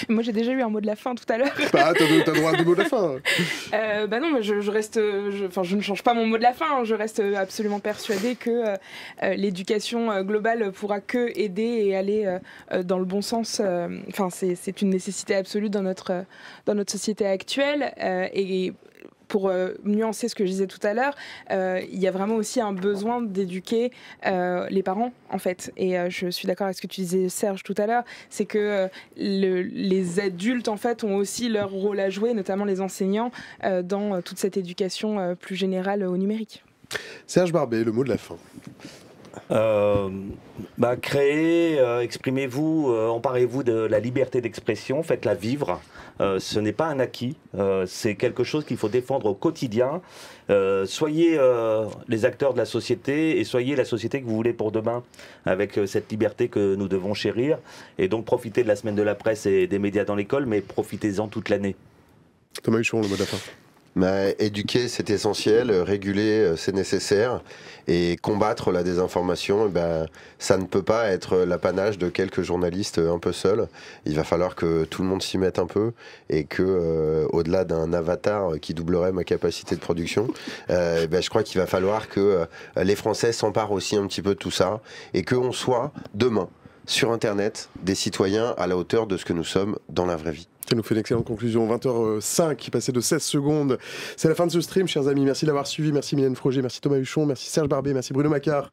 Moi, j'ai déjà eu un mot de la fin tout à l'heure. Bah, t'as droit à deux mots de la fin. Bah non, mais je ne change pas mon mot de la fin. Je reste absolument persuadée que l'éducation globale pourra que aider et aller dans le bon sens. Enfin, c'est une nécessité absolue dans notre société actuelle. Et pour nuancer ce que je disais tout à l'heure, il y a vraiment aussi un besoin d'éduquer les parents, en fait. Et je suis d'accord avec ce que tu disais, Serge, tout à l'heure, c'est que les adultes, en fait, ont aussi leur rôle à jouer, notamment les enseignants, dans toute cette éducation plus générale au numérique. Serge Barbet, le mot de la fin. Créez, exprimez-vous, emparez-vous de la liberté d'expression, faites-la vivre. Ce n'est pas un acquis, c'est quelque chose qu'il faut défendre au quotidien. Soyez les acteurs de la société et soyez la société que vous voulez pour demain, avec cette liberté que nous devons chérir. Et donc profitez de la semaine de la presse et des médias dans l'école, mais profitez-en toute l'année. Thomas Huchon, le mot de la fin. Éduquer, c'est essentiel, réguler, c'est nécessaire, et combattre la désinformation, ça ne peut pas être l'apanage de quelques journalistes un peu seuls. Il va falloir que tout le monde s'y mette un peu, et que, au-delà d'un avatar qui doublerait ma capacité de production, je crois qu'il va falloir que les Français s'emparent aussi un petit peu de tout ça, et qu'on soit, demain, sur Internet, des citoyens à la hauteur de ce que nous sommes dans la vraie vie. Ça nous fait une excellente conclusion. 20h05, passé de 16 secondes. C'est la fin de ce stream, chers amis. Merci d'avoir suivi. Merci Mylène Froger, merci Thomas Huchon, merci Serge Barbet, merci Bruno Macquart.